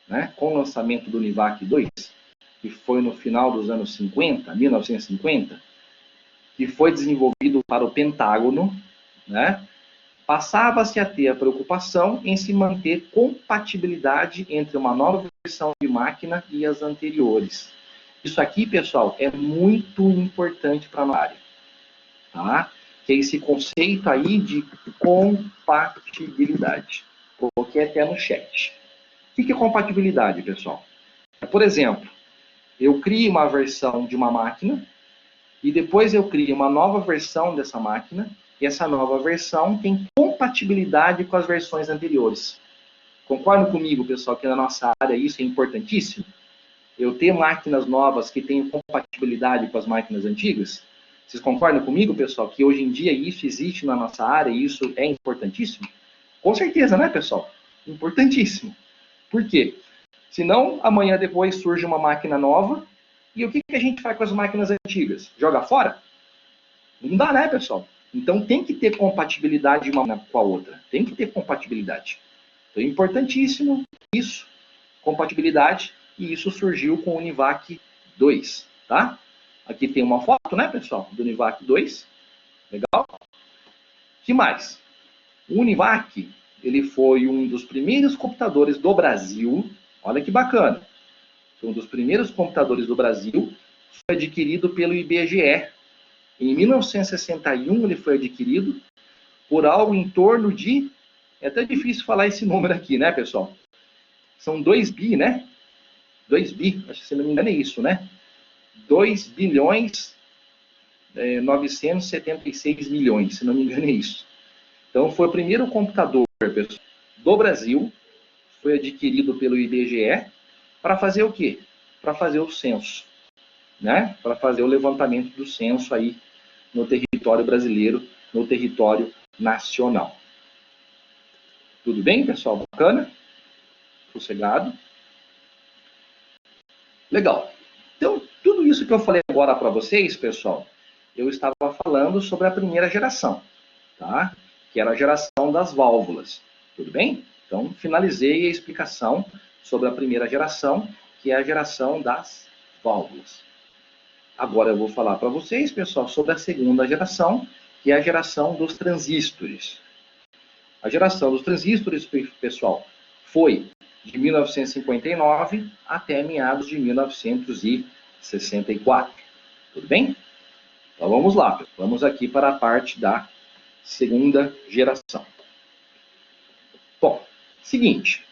né? Com o lançamento do Univac 2, que foi no final dos anos 50, 1950, que foi desenvolvido para o Pentágono, né? Passava-se a ter a preocupação em se manter compatibilidade entre uma nova versão de máquina e as anteriores. Isso aqui, pessoal, é muito importante para a nossa área, tá? Que é esse conceito aí de compatibilidade. Coloquei até no chat. O que é compatibilidade, pessoal? Por exemplo, eu crio uma versão de uma máquina e depois eu crio uma nova versão dessa máquina e essa nova versão tem compatibilidade com as versões anteriores. Concordam comigo, pessoal, que na nossa área isso é importantíssimo? Eu ter máquinas novas que tenham compatibilidade com as máquinas antigas? Vocês concordam comigo, pessoal, que hoje em dia isso existe na nossa área e isso é importantíssimo? Com certeza, né, pessoal? Importantíssimo. Por quê? Senão, amanhã depois surge uma máquina nova e o que a gente faz com as máquinas antigas? Joga fora? Não dá, né, pessoal? Então tem que ter compatibilidade uma com a outra. Tem que ter compatibilidade. Então é importantíssimo isso, compatibilidade, e isso surgiu com o Univac 2, tá? Aqui tem uma foto, né, pessoal, do Univac 2. Legal? Que mais? O Univac, ele foi um dos primeiros computadores do Brasil. Olha que bacana. Foi um dos primeiros computadores do Brasil. Foi adquirido pelo IBGE. Em 1961 ele foi adquirido por algo em torno de... É até difícil falar esse número aqui, né, pessoal? São 2 bi, né? 2 bi, acho que se não me engano é isso, né? 2 bilhões 976 milhões, se não me engano é isso. Então foi o primeiro computador, pessoal, do Brasil, foi adquirido pelo IBGE para fazer o quê? Para fazer o censo, né? Para fazer o levantamento do censo aí no território brasileiro, no território nacional. Tudo bem, pessoal? Bacana? Sossegado? Legal. Então, tudo isso que eu falei agora para vocês, pessoal, eu estava falando sobre a primeira geração, tá? Que era a geração das válvulas. Tudo bem? Então, finalizei a explicação sobre a primeira geração, que é a geração das válvulas. Agora eu vou falar para vocês, pessoal, sobre a segunda geração, que é a geração dos transistores. A geração dos transistores, pessoal, foi de 1959 até meados de 1964. Tudo bem? Então vamos lá, vamos aqui para a parte da segunda geração. Bom, seguinte.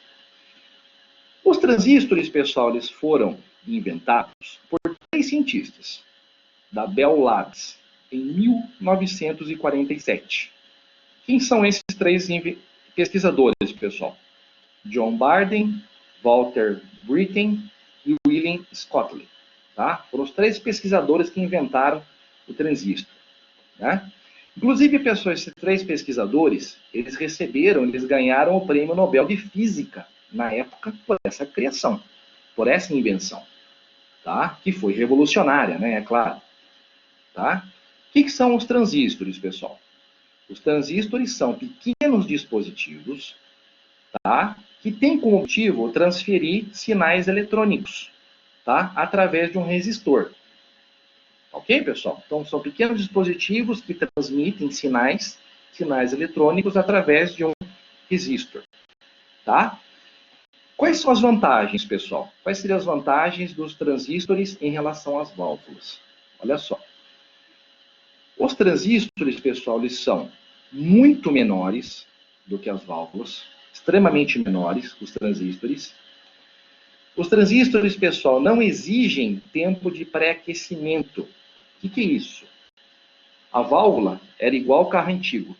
Os transistores, pessoal, eles foram inventados por 3 cientistas da Bell Labs em 1947. Quem são esses 3 pesquisadores, pessoal? John Barden, Walter Brittain e William Scottley. Tá? Foram os 3 pesquisadores que inventaram o transistor. Né? Inclusive, pessoal, esses 3 pesquisadores, eles ganharam o Prêmio Nobel de Física na época por essa criação, por essa invenção, tá? Que foi revolucionária, né? É claro. Tá? O que são os transistores, pessoal? Os transistores são pequenos dispositivos, tá? Que têm como objetivo transferir sinais eletrônicos, tá? Através de um resistor. Ok, pessoal? Então, são pequenos dispositivos que transmitem sinais eletrônicos através de um resistor, tá? Quais são as vantagens, pessoal? Quais seriam as vantagens dos transistores em relação às válvulas? Olha só. Os transistores, pessoal, eles são muito menores do que as válvulas, extremamente menores, os transistores. Os transistores, pessoal, não exigem tempo de pré-aquecimento. O que é isso? A válvula era igual ao carro antigo.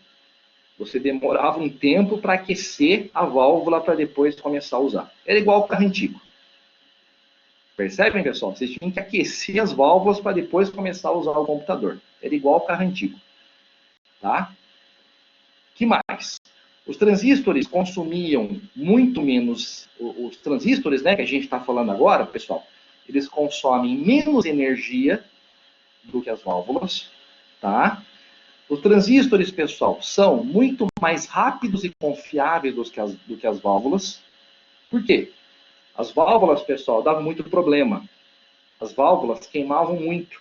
Você demorava um tempo para aquecer a válvula para depois começar a usar. Era igual ao carro antigo. Percebem, pessoal? Vocês tinham que aquecer as válvulas para depois começar a usar o computador. Era igual ao carro antigo. Tá? Que mais? Os transistores consumiam muito menos. Os transistores, né, que a gente está falando agora, pessoal, eles consomem menos energia do que as válvulas. Tá? Os transistores, pessoal, são muito mais rápidos e confiáveis do que as válvulas. Por quê? As válvulas, pessoal, davam muito problema. As válvulas queimavam muito.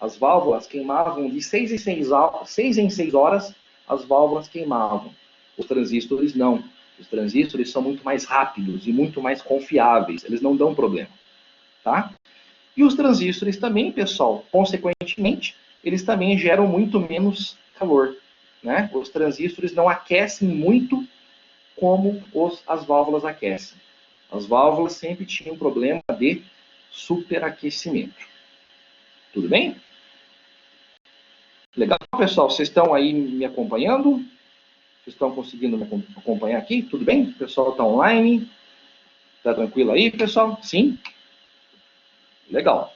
As válvulas queimavam de 6 em 6 horas, as válvulas queimavam. Os transistores não. Os transistores são muito mais rápidos e muito mais confiáveis. Eles não dão problema. Tá? E os transistores também, pessoal, consequentemente, eles também geram muito menos calor. Né? Os transistores não aquecem muito como as válvulas aquecem. As válvulas sempre tinham problema de superaquecimento. Tudo bem? Legal, pessoal? Vocês estão aí me acompanhando? Vocês estão conseguindo me acompanhar aqui? Tudo bem? O pessoal está online? Está tranquilo aí, pessoal? Sim? Legal.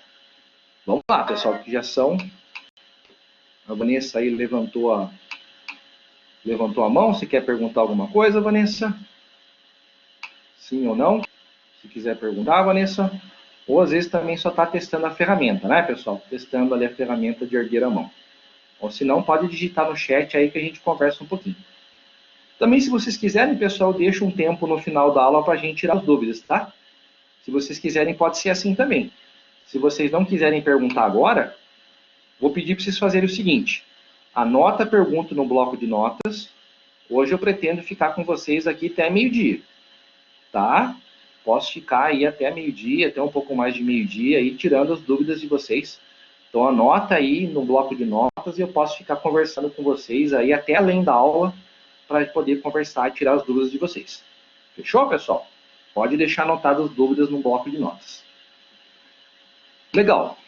Vamos lá, pessoal, que já são... A Vanessa aí levantou a mão. Se quer perguntar alguma coisa, Vanessa? Sim ou não? Se quiser perguntar, Vanessa. Ou às vezes também só está testando a ferramenta, né, pessoal? Testando ali a ferramenta de erguer a mão. Ou se não, pode digitar no chat aí que a gente conversa um pouquinho. Também, se vocês quiserem, pessoal, deixa um tempo no final da aula para a gente tirar as dúvidas, tá? Se vocês quiserem, pode ser assim também. Se vocês não quiserem perguntar agora, vou pedir para vocês fazerem o seguinte. Anota a pergunta no bloco de notas. Hoje eu pretendo ficar com vocês aqui até meio-dia, tá? Posso ficar aí até meio-dia, até um pouco mais de meio-dia, aí tirando as dúvidas de vocês. Então anota aí no bloco de notas e eu posso ficar conversando com vocês aí até além da aula para poder conversar e tirar as dúvidas de vocês. Fechou, pessoal? Pode deixar anotadas as dúvidas no bloco de notas. Legal.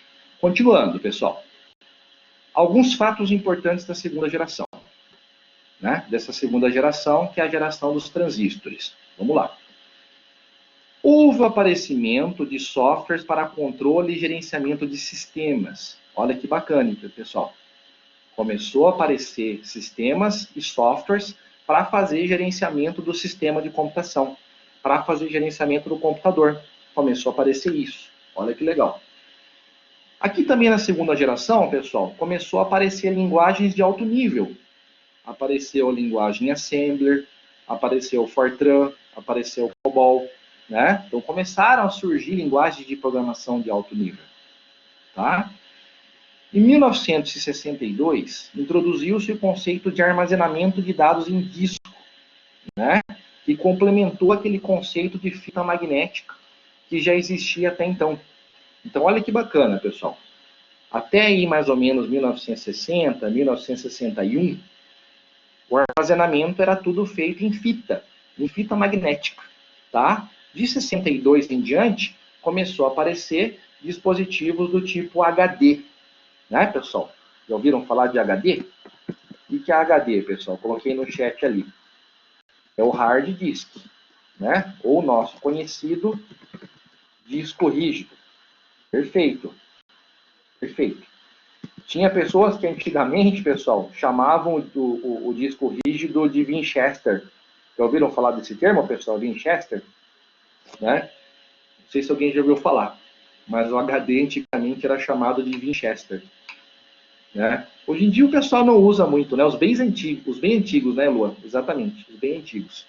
Continuando, pessoal. Alguns fatos importantes da segunda geração. Né? Dessa segunda geração, que é a geração dos transistores. Vamos lá. Houve o aparecimento de softwares para controle e gerenciamento de sistemas. Olha que bacana, pessoal. Começou a aparecer sistemas e softwares para fazer gerenciamento do sistema de computação, para fazer gerenciamento do computador. Começou a aparecer isso. Olha que legal. Aqui também na segunda geração, pessoal, começou a aparecer linguagens de alto nível. Apareceu a linguagem Assembler, apareceu o Fortran, apareceu o COBOL. Né? Então começaram a surgir linguagens de programação de alto nível. Tá? Em 1962, introduziu-se o conceito de armazenamento de dados em disco, né? Que complementou aquele conceito de fita magnética que já existia até então. Então olha que bacana, pessoal. Até aí mais ou menos 1960, 1961, o armazenamento era tudo feito em fita magnética. Tá? De 62 em diante, começou a aparecer dispositivos do tipo HD. Né, pessoal? Já ouviram falar de HD? O que é HD, pessoal? Coloquei no chat ali. É o hard disk. Né? Ou o nosso conhecido disco rígido. Perfeito. Perfeito. Tinha pessoas que antigamente, pessoal, chamavam o disco rígido de Winchester. Já ouviram falar desse termo, pessoal? Winchester? Né? Não sei se alguém já ouviu falar, mas o HD antigamente era chamado de Winchester. Né? Hoje em dia o pessoal não usa muito, né? Os bem antigos, né, Lua? Exatamente, os bem antigos.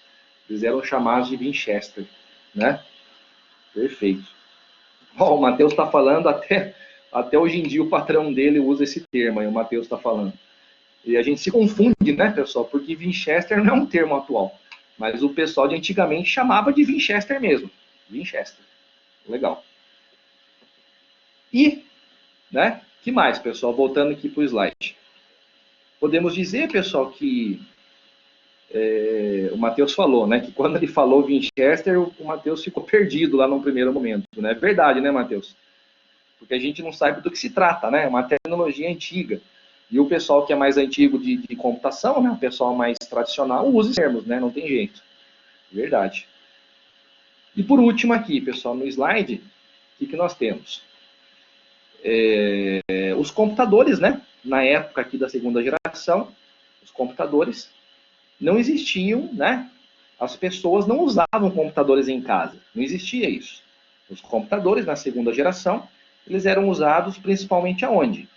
Eles eram chamados de Winchester, né? Perfeito. Ó, o Matheus está falando até Até hoje em dia o patrão dele usa esse termo, aí o Matheus está falando. E a gente se confunde, né, pessoal? Porque Winchester não é um termo atual. Mas o pessoal de antigamente chamava de Winchester mesmo. Winchester. Legal. E, né, que mais, pessoal? Voltando aqui para o slide. Podemos dizer, pessoal, que o Matheus falou, né, que quando ele falou Winchester, o Matheus ficou perdido lá no primeiro momento, né? Verdade, né, Matheus? Porque a gente não sabe do que se trata, né? É uma tecnologia antiga. E o pessoal que é mais antigo de computação, né, o pessoal mais tradicional, usa os termos, né? Não tem jeito. Verdade. E por último aqui, pessoal, no slide, o que nós temos? Os computadores, né? Na época aqui da segunda geração, os computadores não existiam, né? As pessoas não usavam computadores em casa. Não existia isso. Os computadores, na segunda geração, eles eram usados principalmente aonde?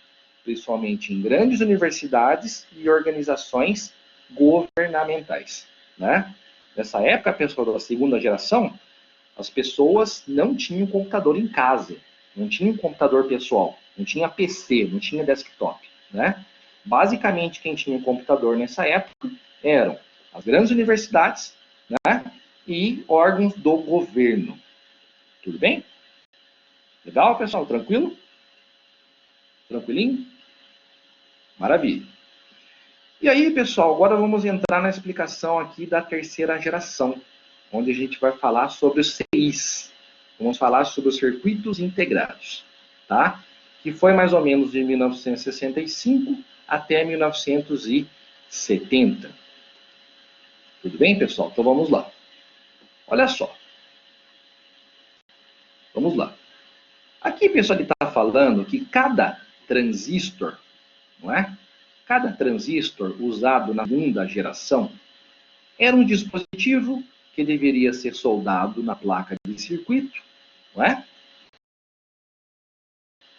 Principalmente em grandes universidades e organizações governamentais, né? Nessa época, pessoal, da segunda geração, as pessoas não tinham computador em casa, não tinham computador pessoal, não tinha PC, não tinha desktop, né? Basicamente, quem tinha computador nessa época eram as grandes universidades, né? E órgãos do governo. Tudo bem? Legal, pessoal? Tranquilo? Tranquilinho? Maravilha. E aí, pessoal, agora vamos entrar na explicação aqui da terceira geração, onde a gente vai falar sobre os CIs. Vamos falar sobre os circuitos integrados, tá? Que foi mais ou menos de 1965 até 1970. Tudo bem, pessoal? Então vamos lá. Olha só. Vamos lá. Aqui, pessoal, ele está falando que cada transistor, não é? Cada transistor usado na segunda geração era um dispositivo que deveria ser soldado na placa de circuito, não é?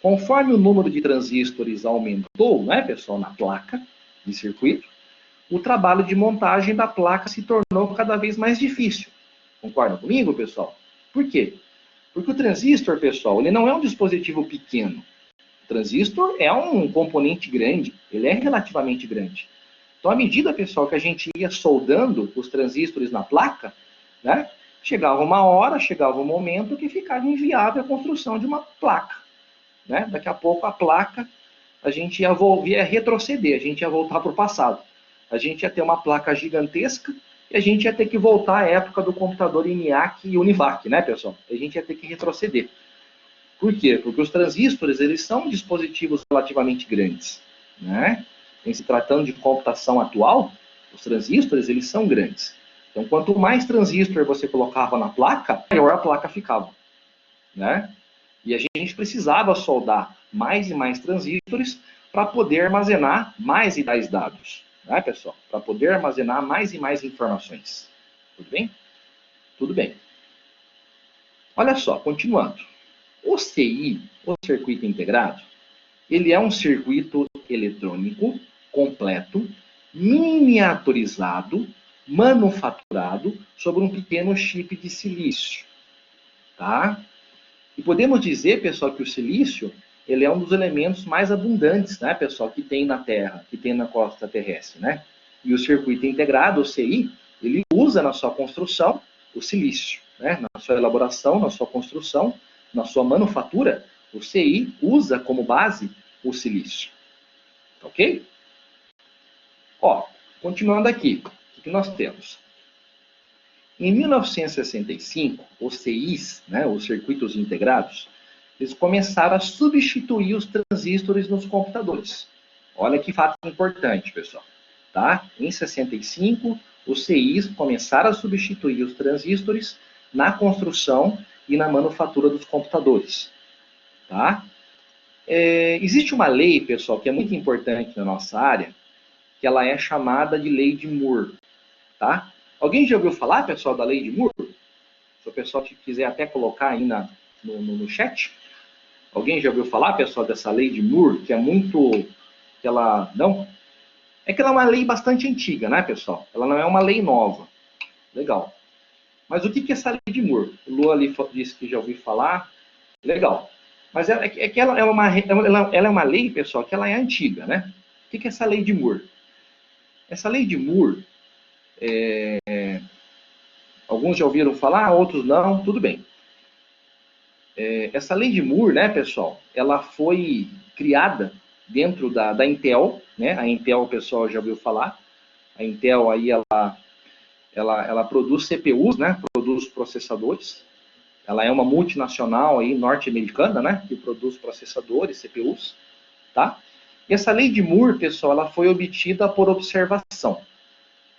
Conforme o número de transistores aumentou, não é, pessoal, na placa de circuito, o trabalho de montagem da placa se tornou cada vez mais difícil. Concordam comigo, pessoal? Por quê? Porque o transistor, pessoal, ele não é um dispositivo pequeno. O transistor é um componente grande, ele é relativamente grande. Então, à medida, pessoal, que a gente ia soldando os transistores na placa, né, chegava uma hora, chegava um momento que ficava inviável a construção de uma placa. Né? Daqui a pouco a placa, a gente ia retroceder, a gente ia voltar para o passado. A gente ia ter uma placa gigantesca e a gente ia ter que voltar à época do computador ENIAC e UNIVAC, né, pessoal? A gente ia ter que retroceder. Por quê? Porque os transistores, eles são dispositivos relativamente grandes, né? Em se tratando de computação atual, os transistores, eles são grandes. Então, quanto mais transistor você colocava na placa, maior a placa ficava, né? E a gente precisava soldar mais e mais transistores para poder armazenar mais e mais dados, né, pessoal? Para poder armazenar mais e mais informações. Tudo bem? Tudo bem. Olha só, continuando. O CI, o circuito integrado, ele é um circuito eletrônico completo, miniaturizado, manufaturado sobre um pequeno chip de silício, tá? E podemos dizer, pessoal, que o silício, ele é um dos elementos mais abundantes, né, pessoal, que tem na Terra, que tem na costa terrestre, né? E o circuito integrado, o CI, ele usa na sua construção o silício, né? Na sua elaboração, na sua construção, na sua manufatura, o CI usa como base o silício. Ok? Ó, continuando aqui, o que nós temos? Em 1965, os CIs, né, os circuitos integrados, eles começaram a substituir os transistores nos computadores. Olha que fato importante, pessoal. Tá? Em 65, os CIs começaram a substituir os transistores na construção e na manufatura dos computadores. Tá? Existe uma lei, pessoal, que é muito importante na nossa área, que ela é chamada de Lei de Moore. Tá? Alguém já ouviu falar, pessoal, da Lei de Moore? Se o pessoal quiser até colocar aí no chat. Alguém já ouviu falar, pessoal, dessa Lei de Moore, que é muito... que ela... Não? É que ela é uma lei bastante antiga, né, pessoal? Ela não é uma lei nova. Legal. Mas o que é essa Lei de Moore? O Lu ali disse que já ouviu falar. Legal. Mas é que ela é uma lei, pessoal, que ela é antiga, né? O que é essa lei de Moore? Essa lei de Moore, alguns já ouviram falar, outros não, tudo bem. Essa lei de Moore, né, pessoal, ela foi criada dentro da Intel, né? A Intel, o pessoal já ouviu falar. A Intel aí, ela produz CPUs, né? Produz processadores. Ela é uma multinacional aí norte-americana, né? Que produz processadores, CPUs, tá? E essa lei de Moore, pessoal, ela foi obtida por observação,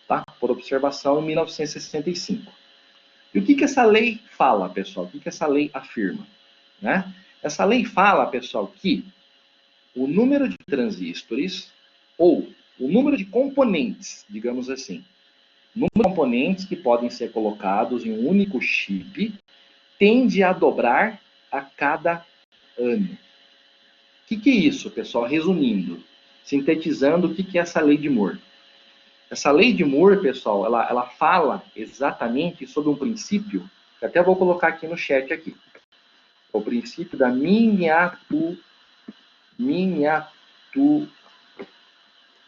tá? Por observação em 1965. E o que essa lei fala, pessoal? O que essa lei afirma? Né? Essa lei fala, pessoal, que o número de transistores, ou o número de componentes, digamos assim, o número de componentes que podem ser colocados em um único chip, tende a dobrar a cada ano. O que é isso, pessoal? Resumindo, sintetizando, o que é essa lei de Moore? Essa lei de Moore, pessoal, ela fala exatamente sobre um princípio, que até vou colocar aqui no chat aqui. O princípio da miniatur...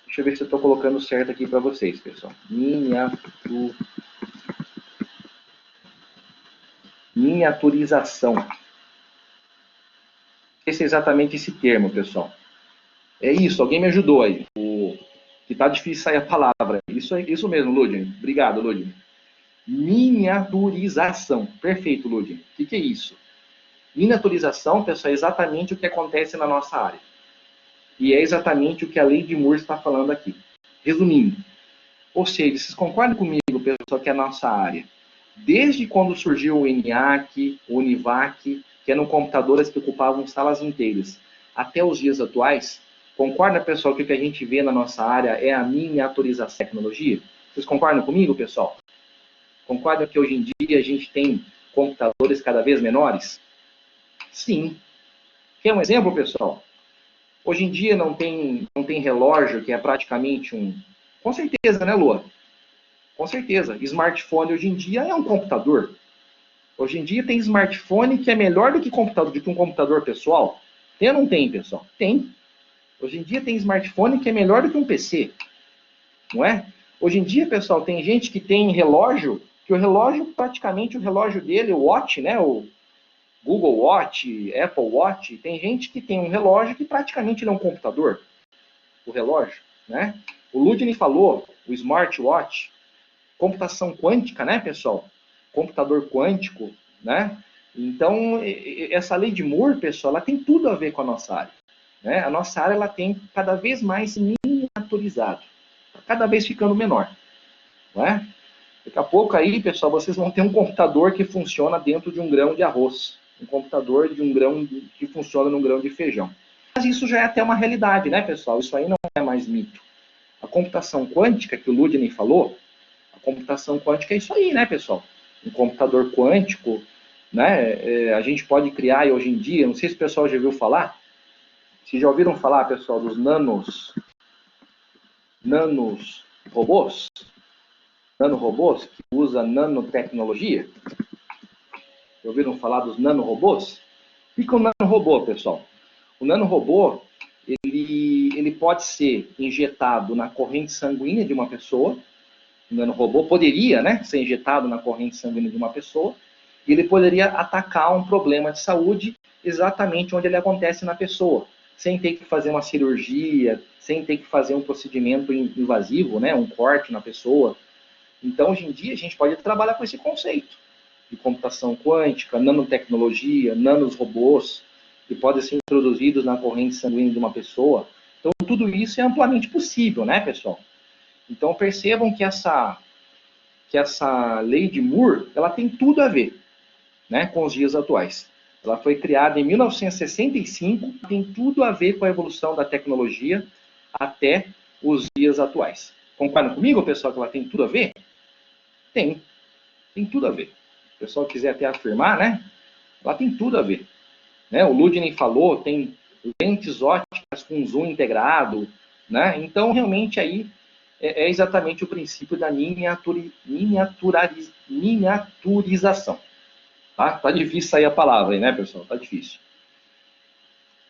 Deixa eu ver se eu estou colocando certo aqui para vocês, pessoal. Miniaturização. Esse é exatamente esse termo, pessoal. É isso, alguém me ajudou aí. Que tá difícil sair a palavra. Isso mesmo, Ludwig. Obrigado, Ludwig. Miniaturização. Perfeito, Ludwig. O que é isso? Miniaturização, pessoal, é exatamente o que acontece na nossa área. E é exatamente o que a lei de Moore está falando aqui. Resumindo, ou seja, vocês concordam comigo, pessoal, que a nossa área, desde quando surgiu o ENIAC, o UNIVAC, que eram computadoras que ocupavam salas inteiras, até os dias atuais, concorda, pessoal, que o que a gente vê na nossa área é a miniaturização da tecnologia? Vocês concordam comigo, pessoal? Concordam que hoje em dia a gente tem computadores cada vez menores? Sim. Quer um exemplo, pessoal? Hoje em dia não tem relógio que é praticamente um... Com certeza, né, Lua? Com certeza. Smartphone hoje em dia é um computador. Hoje em dia tem smartphone que é melhor do que um computador pessoal. Tem ou não tem, pessoal? Tem. Hoje em dia tem smartphone que é melhor do que um PC. Não é? Hoje em dia, pessoal, tem gente que tem relógio, que o relógio, praticamente o relógio dele, o Watch, né? O Google Watch, Apple Watch, tem gente que tem um relógio que praticamente não é um computador. O relógio, né? O Ludwig falou, o smartwatch, computação quântica, né, pessoal? Computador quântico, né? Então, essa lei de Moore, pessoal, ela tem tudo a ver com a nossa área. Né? A nossa área ela tem cada vez mais miniaturizado, cada vez ficando menor. Não é? Daqui a pouco aí, pessoal, vocês vão ter um computador que funciona dentro de um grão de arroz. Um computador de um grão que funciona num grão de feijão. Mas isso já é até uma realidade, né, pessoal? Isso aí não é mais mito. A computação quântica, que o Ludwig falou, a computação quântica é isso aí, né, pessoal? Um computador quântico, né? A gente pode criar hoje em dia, não sei se o pessoal já ouviu falar, vocês já ouviram falar, pessoal, dos nanorobôs? Nanorobôs que usa nanotecnologia? Já ouviram falar dos nanorobôs? O que é um nanorobô, pessoal? O nanorobô, ele pode ser injetado na corrente sanguínea de uma pessoa. O nanorobô poderia, né, ser injetado na corrente sanguínea de uma pessoa. E ele poderia atacar um problema de saúde exatamente onde ele acontece na pessoa, sem ter que fazer uma cirurgia, sem ter que fazer um procedimento invasivo, né, um corte na pessoa. Então, hoje em dia, a gente pode trabalhar com esse conceito de computação quântica, nanotecnologia, nanorobôs, que podem ser introduzidos na corrente sanguínea de uma pessoa. Então, tudo isso é amplamente possível, né, pessoal? Então, percebam que essa lei de Moore, ela tem tudo a ver, né, com os dias atuais. Ela foi criada em 1965, tem tudo a ver com a evolução da tecnologia até os dias atuais. Concordam comigo, pessoal, que ela tem tudo a ver? Tem tudo a ver. Se o pessoal quiser até afirmar, né, ela tem tudo a ver. Né? O Ludwig falou, tem lentes óticas com zoom integrado, né? Então, realmente, aí é exatamente o princípio da miniaturização. Tá difícil sair a palavra aí, né, pessoal? Tá difícil.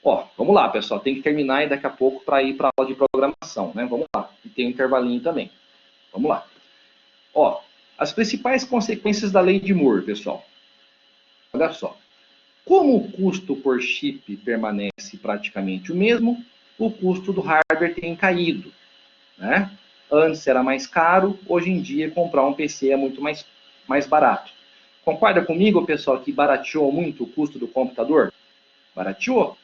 Ó, vamos lá, pessoal. Tem que terminar e daqui a pouco para ir para a aula de programação, né? Vamos lá. E tem um intervalinho também. Vamos lá. Ó, as principais consequências da lei de Moore, pessoal. Olha só. Como o custo por chip permanece praticamente o mesmo, o custo do hardware tem caído, né? Antes era mais caro, hoje em dia comprar um PC é muito mais barato. Concorda comigo, pessoal, que barateou muito o custo do computador? Barateou.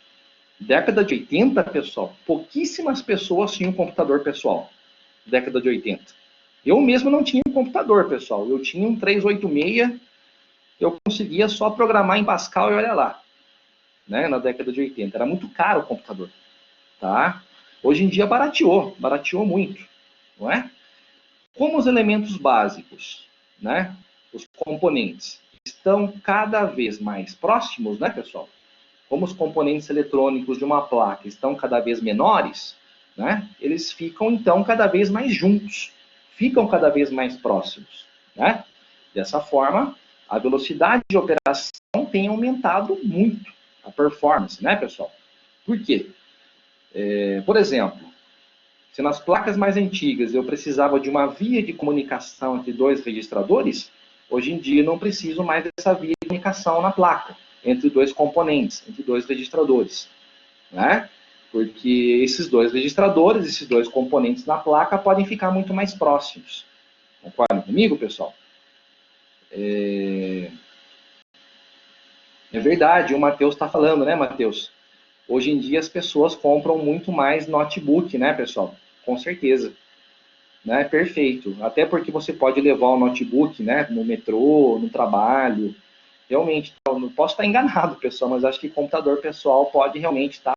Década de 80, pessoal, pouquíssimas pessoas tinham computador pessoal. Década de 80. Eu mesmo não tinha um computador, pessoal. Eu tinha um 386, eu conseguia só programar em Pascal e olha lá. Né, na década de 80. Era muito caro o computador. Tá? Hoje em dia barateou muito. Não é? Como os elementos básicos, né, os componentes, estão cada vez mais próximos, né, pessoal? Como os componentes eletrônicos de uma placa estão cada vez menores, né, eles ficam, então, cada vez mais juntos, ficam cada vez mais próximos. Né? Dessa forma, a velocidade de operação tem aumentado muito, a performance, né, pessoal? Por quê? Por exemplo, se nas placas mais antigas eu precisava de uma via de comunicação entre dois registradores, hoje em dia não preciso mais dessa via de comunicação na placa, entre dois componentes, entre dois registradores. Né? Porque esses dois registradores, esses dois componentes na placa podem ficar muito mais próximos. Concordam comigo, pessoal? É verdade, o Matheus está falando, né, Matheus? Hoje em dia as pessoas compram muito mais notebook, né, pessoal? Com certeza. Né? Perfeito. Até porque você pode levar o notebook, né, no metrô, no trabalho. Realmente, eu não posso estar enganado, pessoal, mas acho que computador pessoal pode realmente estar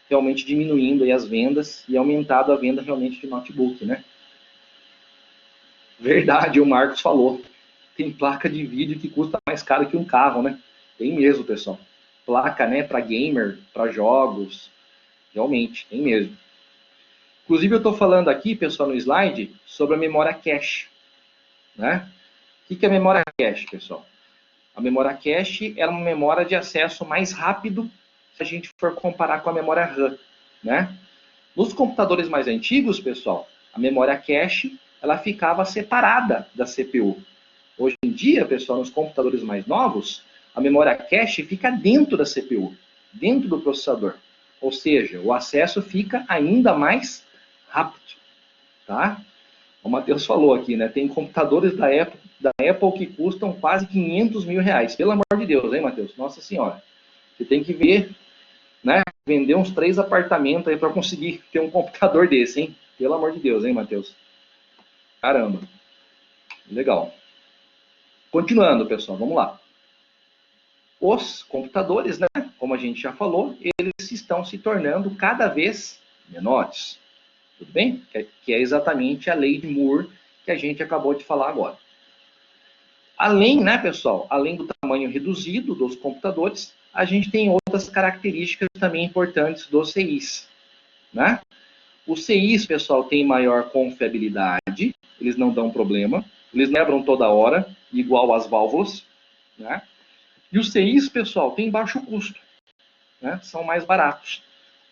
realmente diminuindo aí as vendas e aumentado a venda realmente de notebook, né? Verdade, o Marcos falou. Tem placa de vídeo que custa mais caro que um carro, né? Tem mesmo, pessoal. Placa, né, para gamer, para jogos. Realmente, tem mesmo. Inclusive, eu estou falando aqui, pessoal, no slide, sobre a memória cache. Né? O que é a memória cache, pessoal? A memória cache é uma memória de acesso mais rápido se a gente for comparar com a memória RAM. Né? Nos computadores mais antigos, pessoal, a memória cache ela ficava separada da CPU. Hoje em dia, pessoal, nos computadores mais novos, a memória cache fica dentro da CPU, dentro do processador. Ou seja, o acesso fica ainda mais rápido. Tá? O Matheus falou aqui, né? Tem computadores da Apple que custam quase 500 mil reais. Pelo amor de Deus, hein, Matheus? Nossa Senhora. Você tem que ver, né? Vender uns 3 apartamentos aí para conseguir ter um computador desse, hein? Pelo amor de Deus, hein, Matheus? Caramba. Legal. Continuando, pessoal, vamos lá. Os computadores, né? Como a gente já falou, eles estão se tornando cada vez menores. Tudo bem? Que é exatamente a lei de Moore que a gente acabou de falar agora. Além, né, pessoal, além do tamanho reduzido dos computadores, a gente tem outras características também importantes dos CIs. Né? Os CIs, pessoal, têm maior confiabilidade, eles não dão problema, eles quebram toda hora, igual as válvulas. Né? E os CIs, pessoal, têm baixo custo, né? São mais baratos.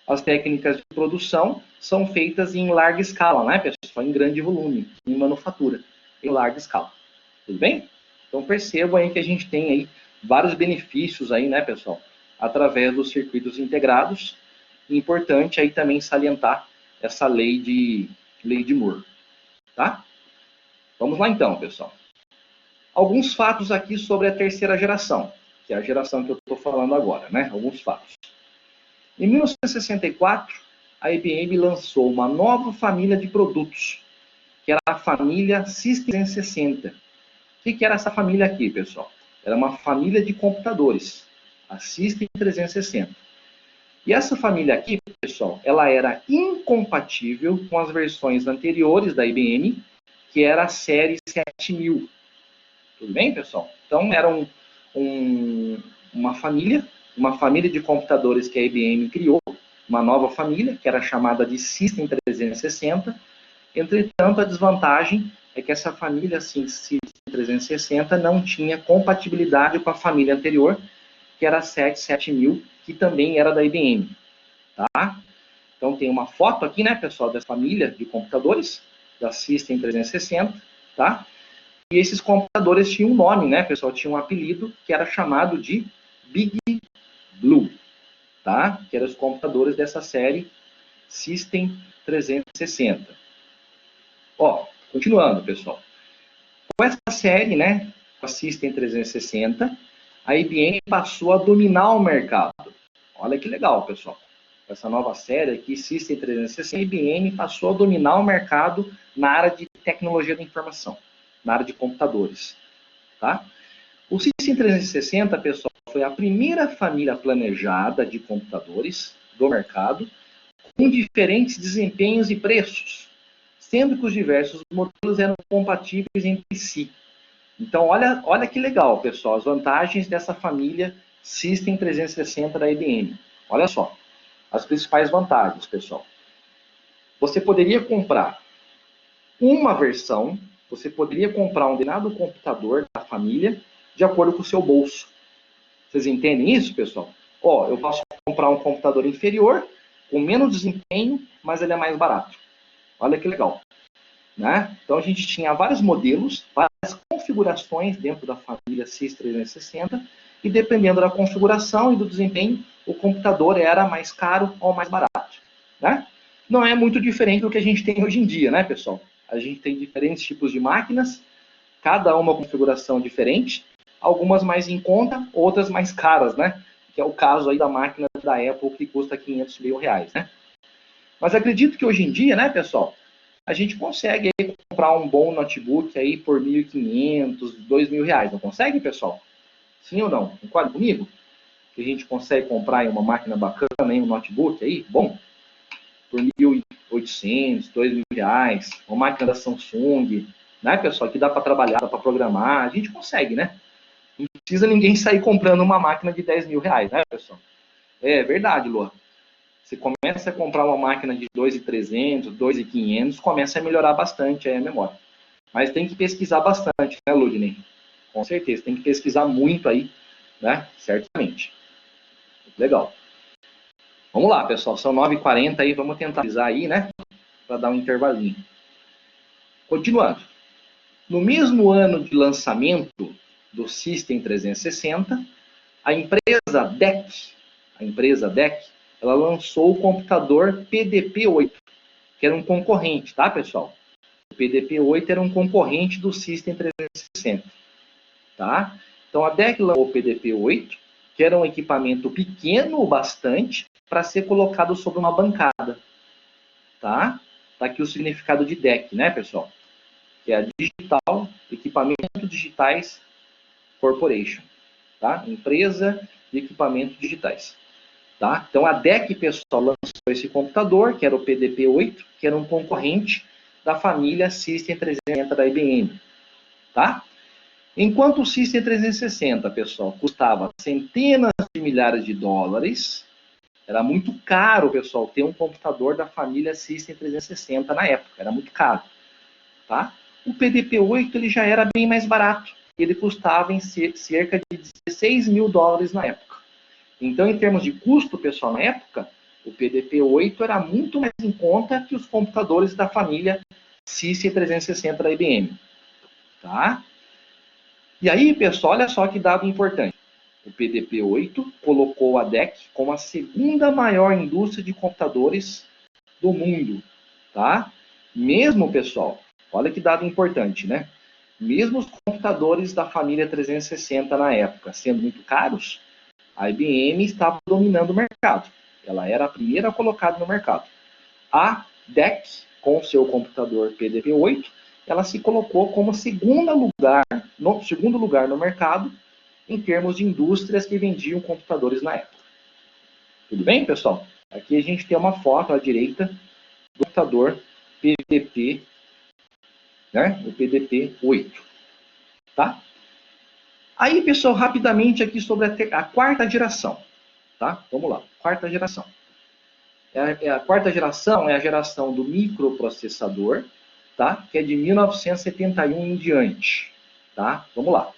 As técnicas de produção são feitas em larga escala, né, pessoal? Em grande volume, em manufatura, em larga escala. Tudo bem? Então percebam aí que a gente tem aí vários benefícios aí, né, pessoal? Através dos circuitos integrados. Importante aí também salientar essa lei de Moore. Tá? Vamos lá então, pessoal. Alguns fatos aqui sobre a terceira geração, que é a geração que eu estou falando agora, né? Alguns fatos. Em 1964, a IBM lançou uma nova família de produtos, que era a família System 360. O que era essa família aqui, pessoal? Era uma família de computadores, a System 360. E essa família aqui, pessoal, ela era incompatível com as versões anteriores da IBM, que era a série 7000. Tudo bem, pessoal? Então, era uma família de computadores que a IBM criou, uma nova família, que era chamada de System 360. Entretanto, a desvantagem é que essa família System 360 não tinha compatibilidade com a família anterior, que era a 77000, que também era da IBM, tá? Então tem uma foto aqui, né, pessoal, dessa família de computadores, da System 360, tá? E esses computadores tinham um nome, né, pessoal, tinha um apelido que era chamado de Big Blue, tá? Que eram os computadores dessa série System 360. Ó, continuando, pessoal. Com essa série, né, a System 360, a IBM passou a dominar o mercado. Olha que legal, pessoal. Essa nova série aqui, System 360, a IBM passou a dominar o mercado na área de tecnologia da informação, na área de computadores, tá? O System 360, pessoal, foi a primeira família planejada de computadores do mercado com diferentes desempenhos e preços, sendo que os diversos modelos eram compatíveis entre si. Então, olha que legal, pessoal, as vantagens dessa família System 360 da IBM. Olha só, as principais vantagens, pessoal. Você poderia comprar uma versão, você poderia comprar um determinado computador da família de acordo com o seu bolso. Vocês entendem isso, pessoal? Ó, eu posso comprar um computador inferior, com menos desempenho, mas ele é mais barato. Olha que legal. Né? Então a gente tinha vários modelos, várias configurações dentro da família System 360, e dependendo da configuração e do desempenho, o computador era mais caro ou mais barato. Né? Não é muito diferente do que a gente tem hoje em dia, né, pessoal? A gente tem diferentes tipos de máquinas, cada uma configuração diferente, algumas mais em conta, outras mais caras, né? Que é o caso aí da máquina da Apple, que custa 500 mil reais, né? Mas acredito que hoje em dia, né, pessoal, a gente consegue aí comprar um bom notebook aí por 1.500, 2.000 reais. Não consegue, pessoal? Sim ou não? Concorda comigo? Que a gente consegue comprar aí uma máquina bacana, aí, um notebook aí, bom, por 1.800, 2.000 reais. Uma máquina da Samsung, né, pessoal, que dá para trabalhar, dá para programar. A gente consegue, né? Não precisa ninguém sair comprando uma máquina de 10 mil reais, né, pessoal? É verdade, Lua. Você começa a comprar uma máquina de 2.300, 2.500, começa a melhorar bastante aí a memória. Mas tem que pesquisar bastante, né, Ludney? Com certeza, tem que pesquisar muito aí, né? Certamente. Legal. Vamos lá, pessoal, são 9h40 aí, vamos tentar pesquisar aí, né? Para dar um intervalinho. Continuando. No mesmo ano de lançamento do System 360, a empresa DEC, ela lançou o computador PDP-8, que era um concorrente, tá, pessoal? O PDP-8 era um concorrente do System 360, tá? Então, a DEC lançou o PDP-8, que era um equipamento pequeno o bastante para ser colocado sobre uma bancada, tá? Tá aqui o significado de DEC, né, pessoal? Que é a Digital Equipamentos Digitais Corporation, tá? Empresa de equipamentos digitais. Tá? Então a DEC, pessoal, lançou esse computador, que era o PDP-8, que era um concorrente da família System 360 da IBM. Tá? Enquanto o System 360, pessoal, custava centenas de milhares de dólares, era muito caro, pessoal, ter um computador da família System 360 na época, era muito caro. Tá? O PDP-8 ele já era bem mais barato, ele custava em cerca de 16 mil dólares na época. Então, em termos de custo, pessoal, na época, o PDP-8 era muito mais em conta que os computadores da família System 360 da IBM. Tá? E aí, pessoal, olha só que dado importante. O PDP-8 colocou a DEC como a segunda maior indústria de computadores do mundo. Tá? Mesmo, pessoal, olha que dado importante, né? Mesmo os computadores da família 360 na época sendo muito caros, a IBM estava dominando o mercado. Ela era a primeira colocada no mercado. A DEC, com seu computador PDP-8, ela se colocou como segundo lugar no mercado em termos de indústrias que vendiam computadores na época. Tudo bem, pessoal? Aqui a gente tem uma foto à direita do computador PDP, né? O PDP-8. Tá? Aí, pessoal, rapidamente aqui sobre a quarta geração. Tá? Vamos lá, quarta geração. A quarta geração é a geração do microprocessador, tá? Que é de 1971 em diante. Tá? Vamos lá.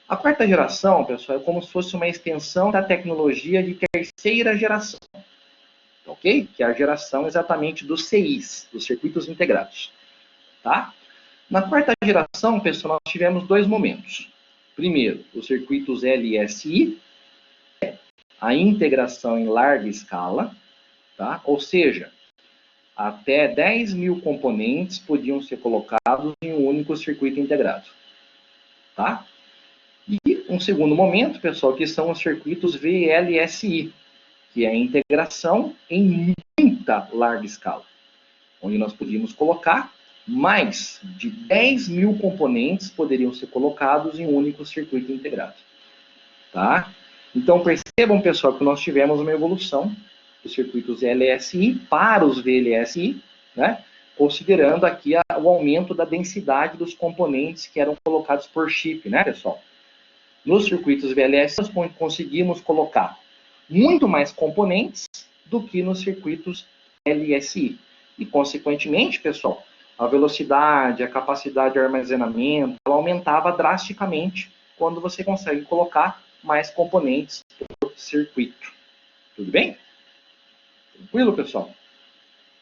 A quarta geração, pessoal, é como se fosse uma extensão da tecnologia de terceira geração, ok? Que é a geração exatamente dos CIs, dos circuitos integrados, tá? Na quarta geração, pessoal, nós tivemos dois momentos. Primeiro, os circuitos LSI, a integração em larga escala, tá? Ou seja, até 10 mil componentes podiam ser colocados em um único circuito integrado, tá? E um segundo momento, pessoal, que são os circuitos VLSI, que é a integração em muita larga escala, onde nós podíamos colocar mais de 10 mil componentes poderiam ser colocados em um único circuito integrado, tá? Então, percebam, pessoal, que nós tivemos uma evolução dos circuitos LSI para os VLSI, né? Considerando aqui o aumento da densidade dos componentes que eram colocados por chip, né, pessoal? Nos circuitos VLSI, nós conseguimos colocar muito mais componentes do que nos circuitos LSI. E, consequentemente, pessoal, a velocidade, a capacidade de armazenamento, ela aumentava drasticamente quando você consegue colocar mais componentes por circuito. Tudo bem? Tranquilo, pessoal?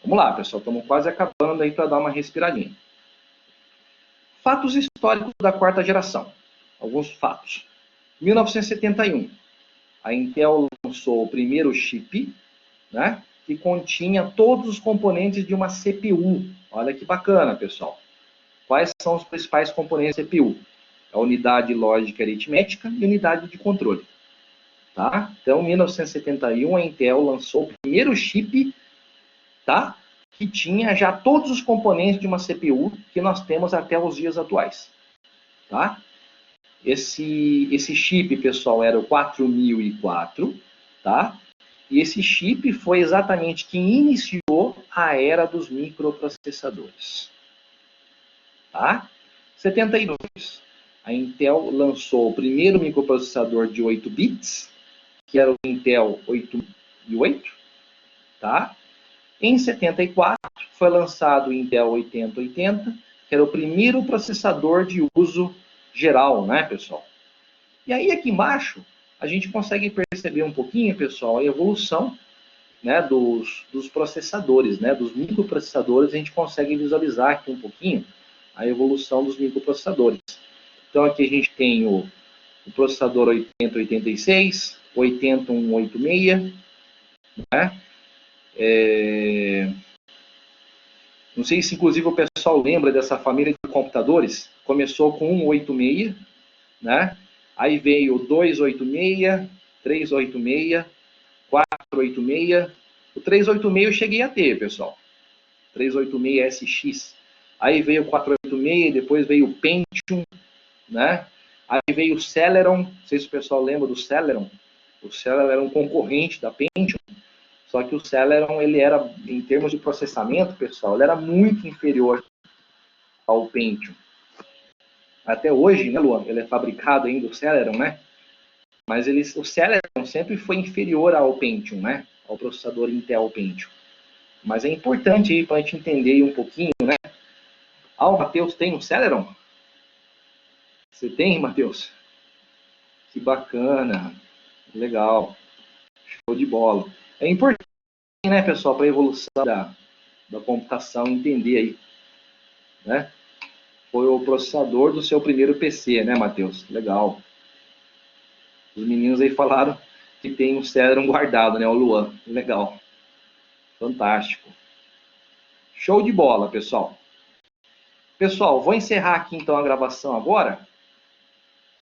Vamos lá, pessoal. Estamos quase acabando aí para dar uma respiradinha. Fatos históricos da quarta geração. Alguns fatos. 1971, a Intel lançou o primeiro chip, né, que continha todos os componentes de uma CPU. Olha que bacana, pessoal. Quais são os principais componentes da CPU? A unidade lógica aritmética e unidade de controle. Tá? Então, em 1971, a Intel lançou o primeiro chip, tá, que tinha já todos os componentes de uma CPU que nós temos até os dias atuais. Tá? Esse chip, pessoal, era o 4004, tá? E esse chip foi exatamente quem iniciou a era dos microprocessadores. Tá? 72. A Intel lançou o primeiro microprocessador de 8 bits, que era o Intel 8008, tá? Em 74, foi lançado o Intel 8080, que era o primeiro processador de uso geral, né, pessoal? E aí, aqui embaixo, a gente consegue perceber um pouquinho, pessoal, a evolução, né, dos processadores, né, dos microprocessadores. A gente consegue visualizar aqui um pouquinho a evolução dos microprocessadores. Então, aqui a gente tem o processador 8086, 80186, né? Não sei se, inclusive, o pessoal lembra dessa família de computadores. Começou com 186, né? Aí veio 286, 386, 486. O 386 eu cheguei a ter, pessoal. 386SX. Aí veio o 486, depois veio o Pentium, né? Aí veio o Celeron. Não sei se o pessoal lembra do Celeron. O Celeron era um concorrente da Pentium. Só que o Celeron, ele era, em termos de processamento, pessoal, ele era muito inferior ao Pentium. Até hoje, né, Luan? Ele é fabricado ainda, o Celeron, né? Mas o Celeron sempre foi inferior ao Pentium, né? Ao processador Intel Pentium. Mas é importante aí para a gente entender um pouquinho, né? Ah, o Matheus tem um Celeron? Você tem, Matheus? Que bacana. Legal. Show de bola. É importante, né, pessoal, para a evolução da computação, entender aí, né? Foi o processador do seu primeiro PC, né, Matheus? Legal. Os meninos aí falaram que tem um Celeron guardado, né, o Luan. Legal. Fantástico. Show de bola, pessoal. Pessoal, vou encerrar aqui então a gravação agora.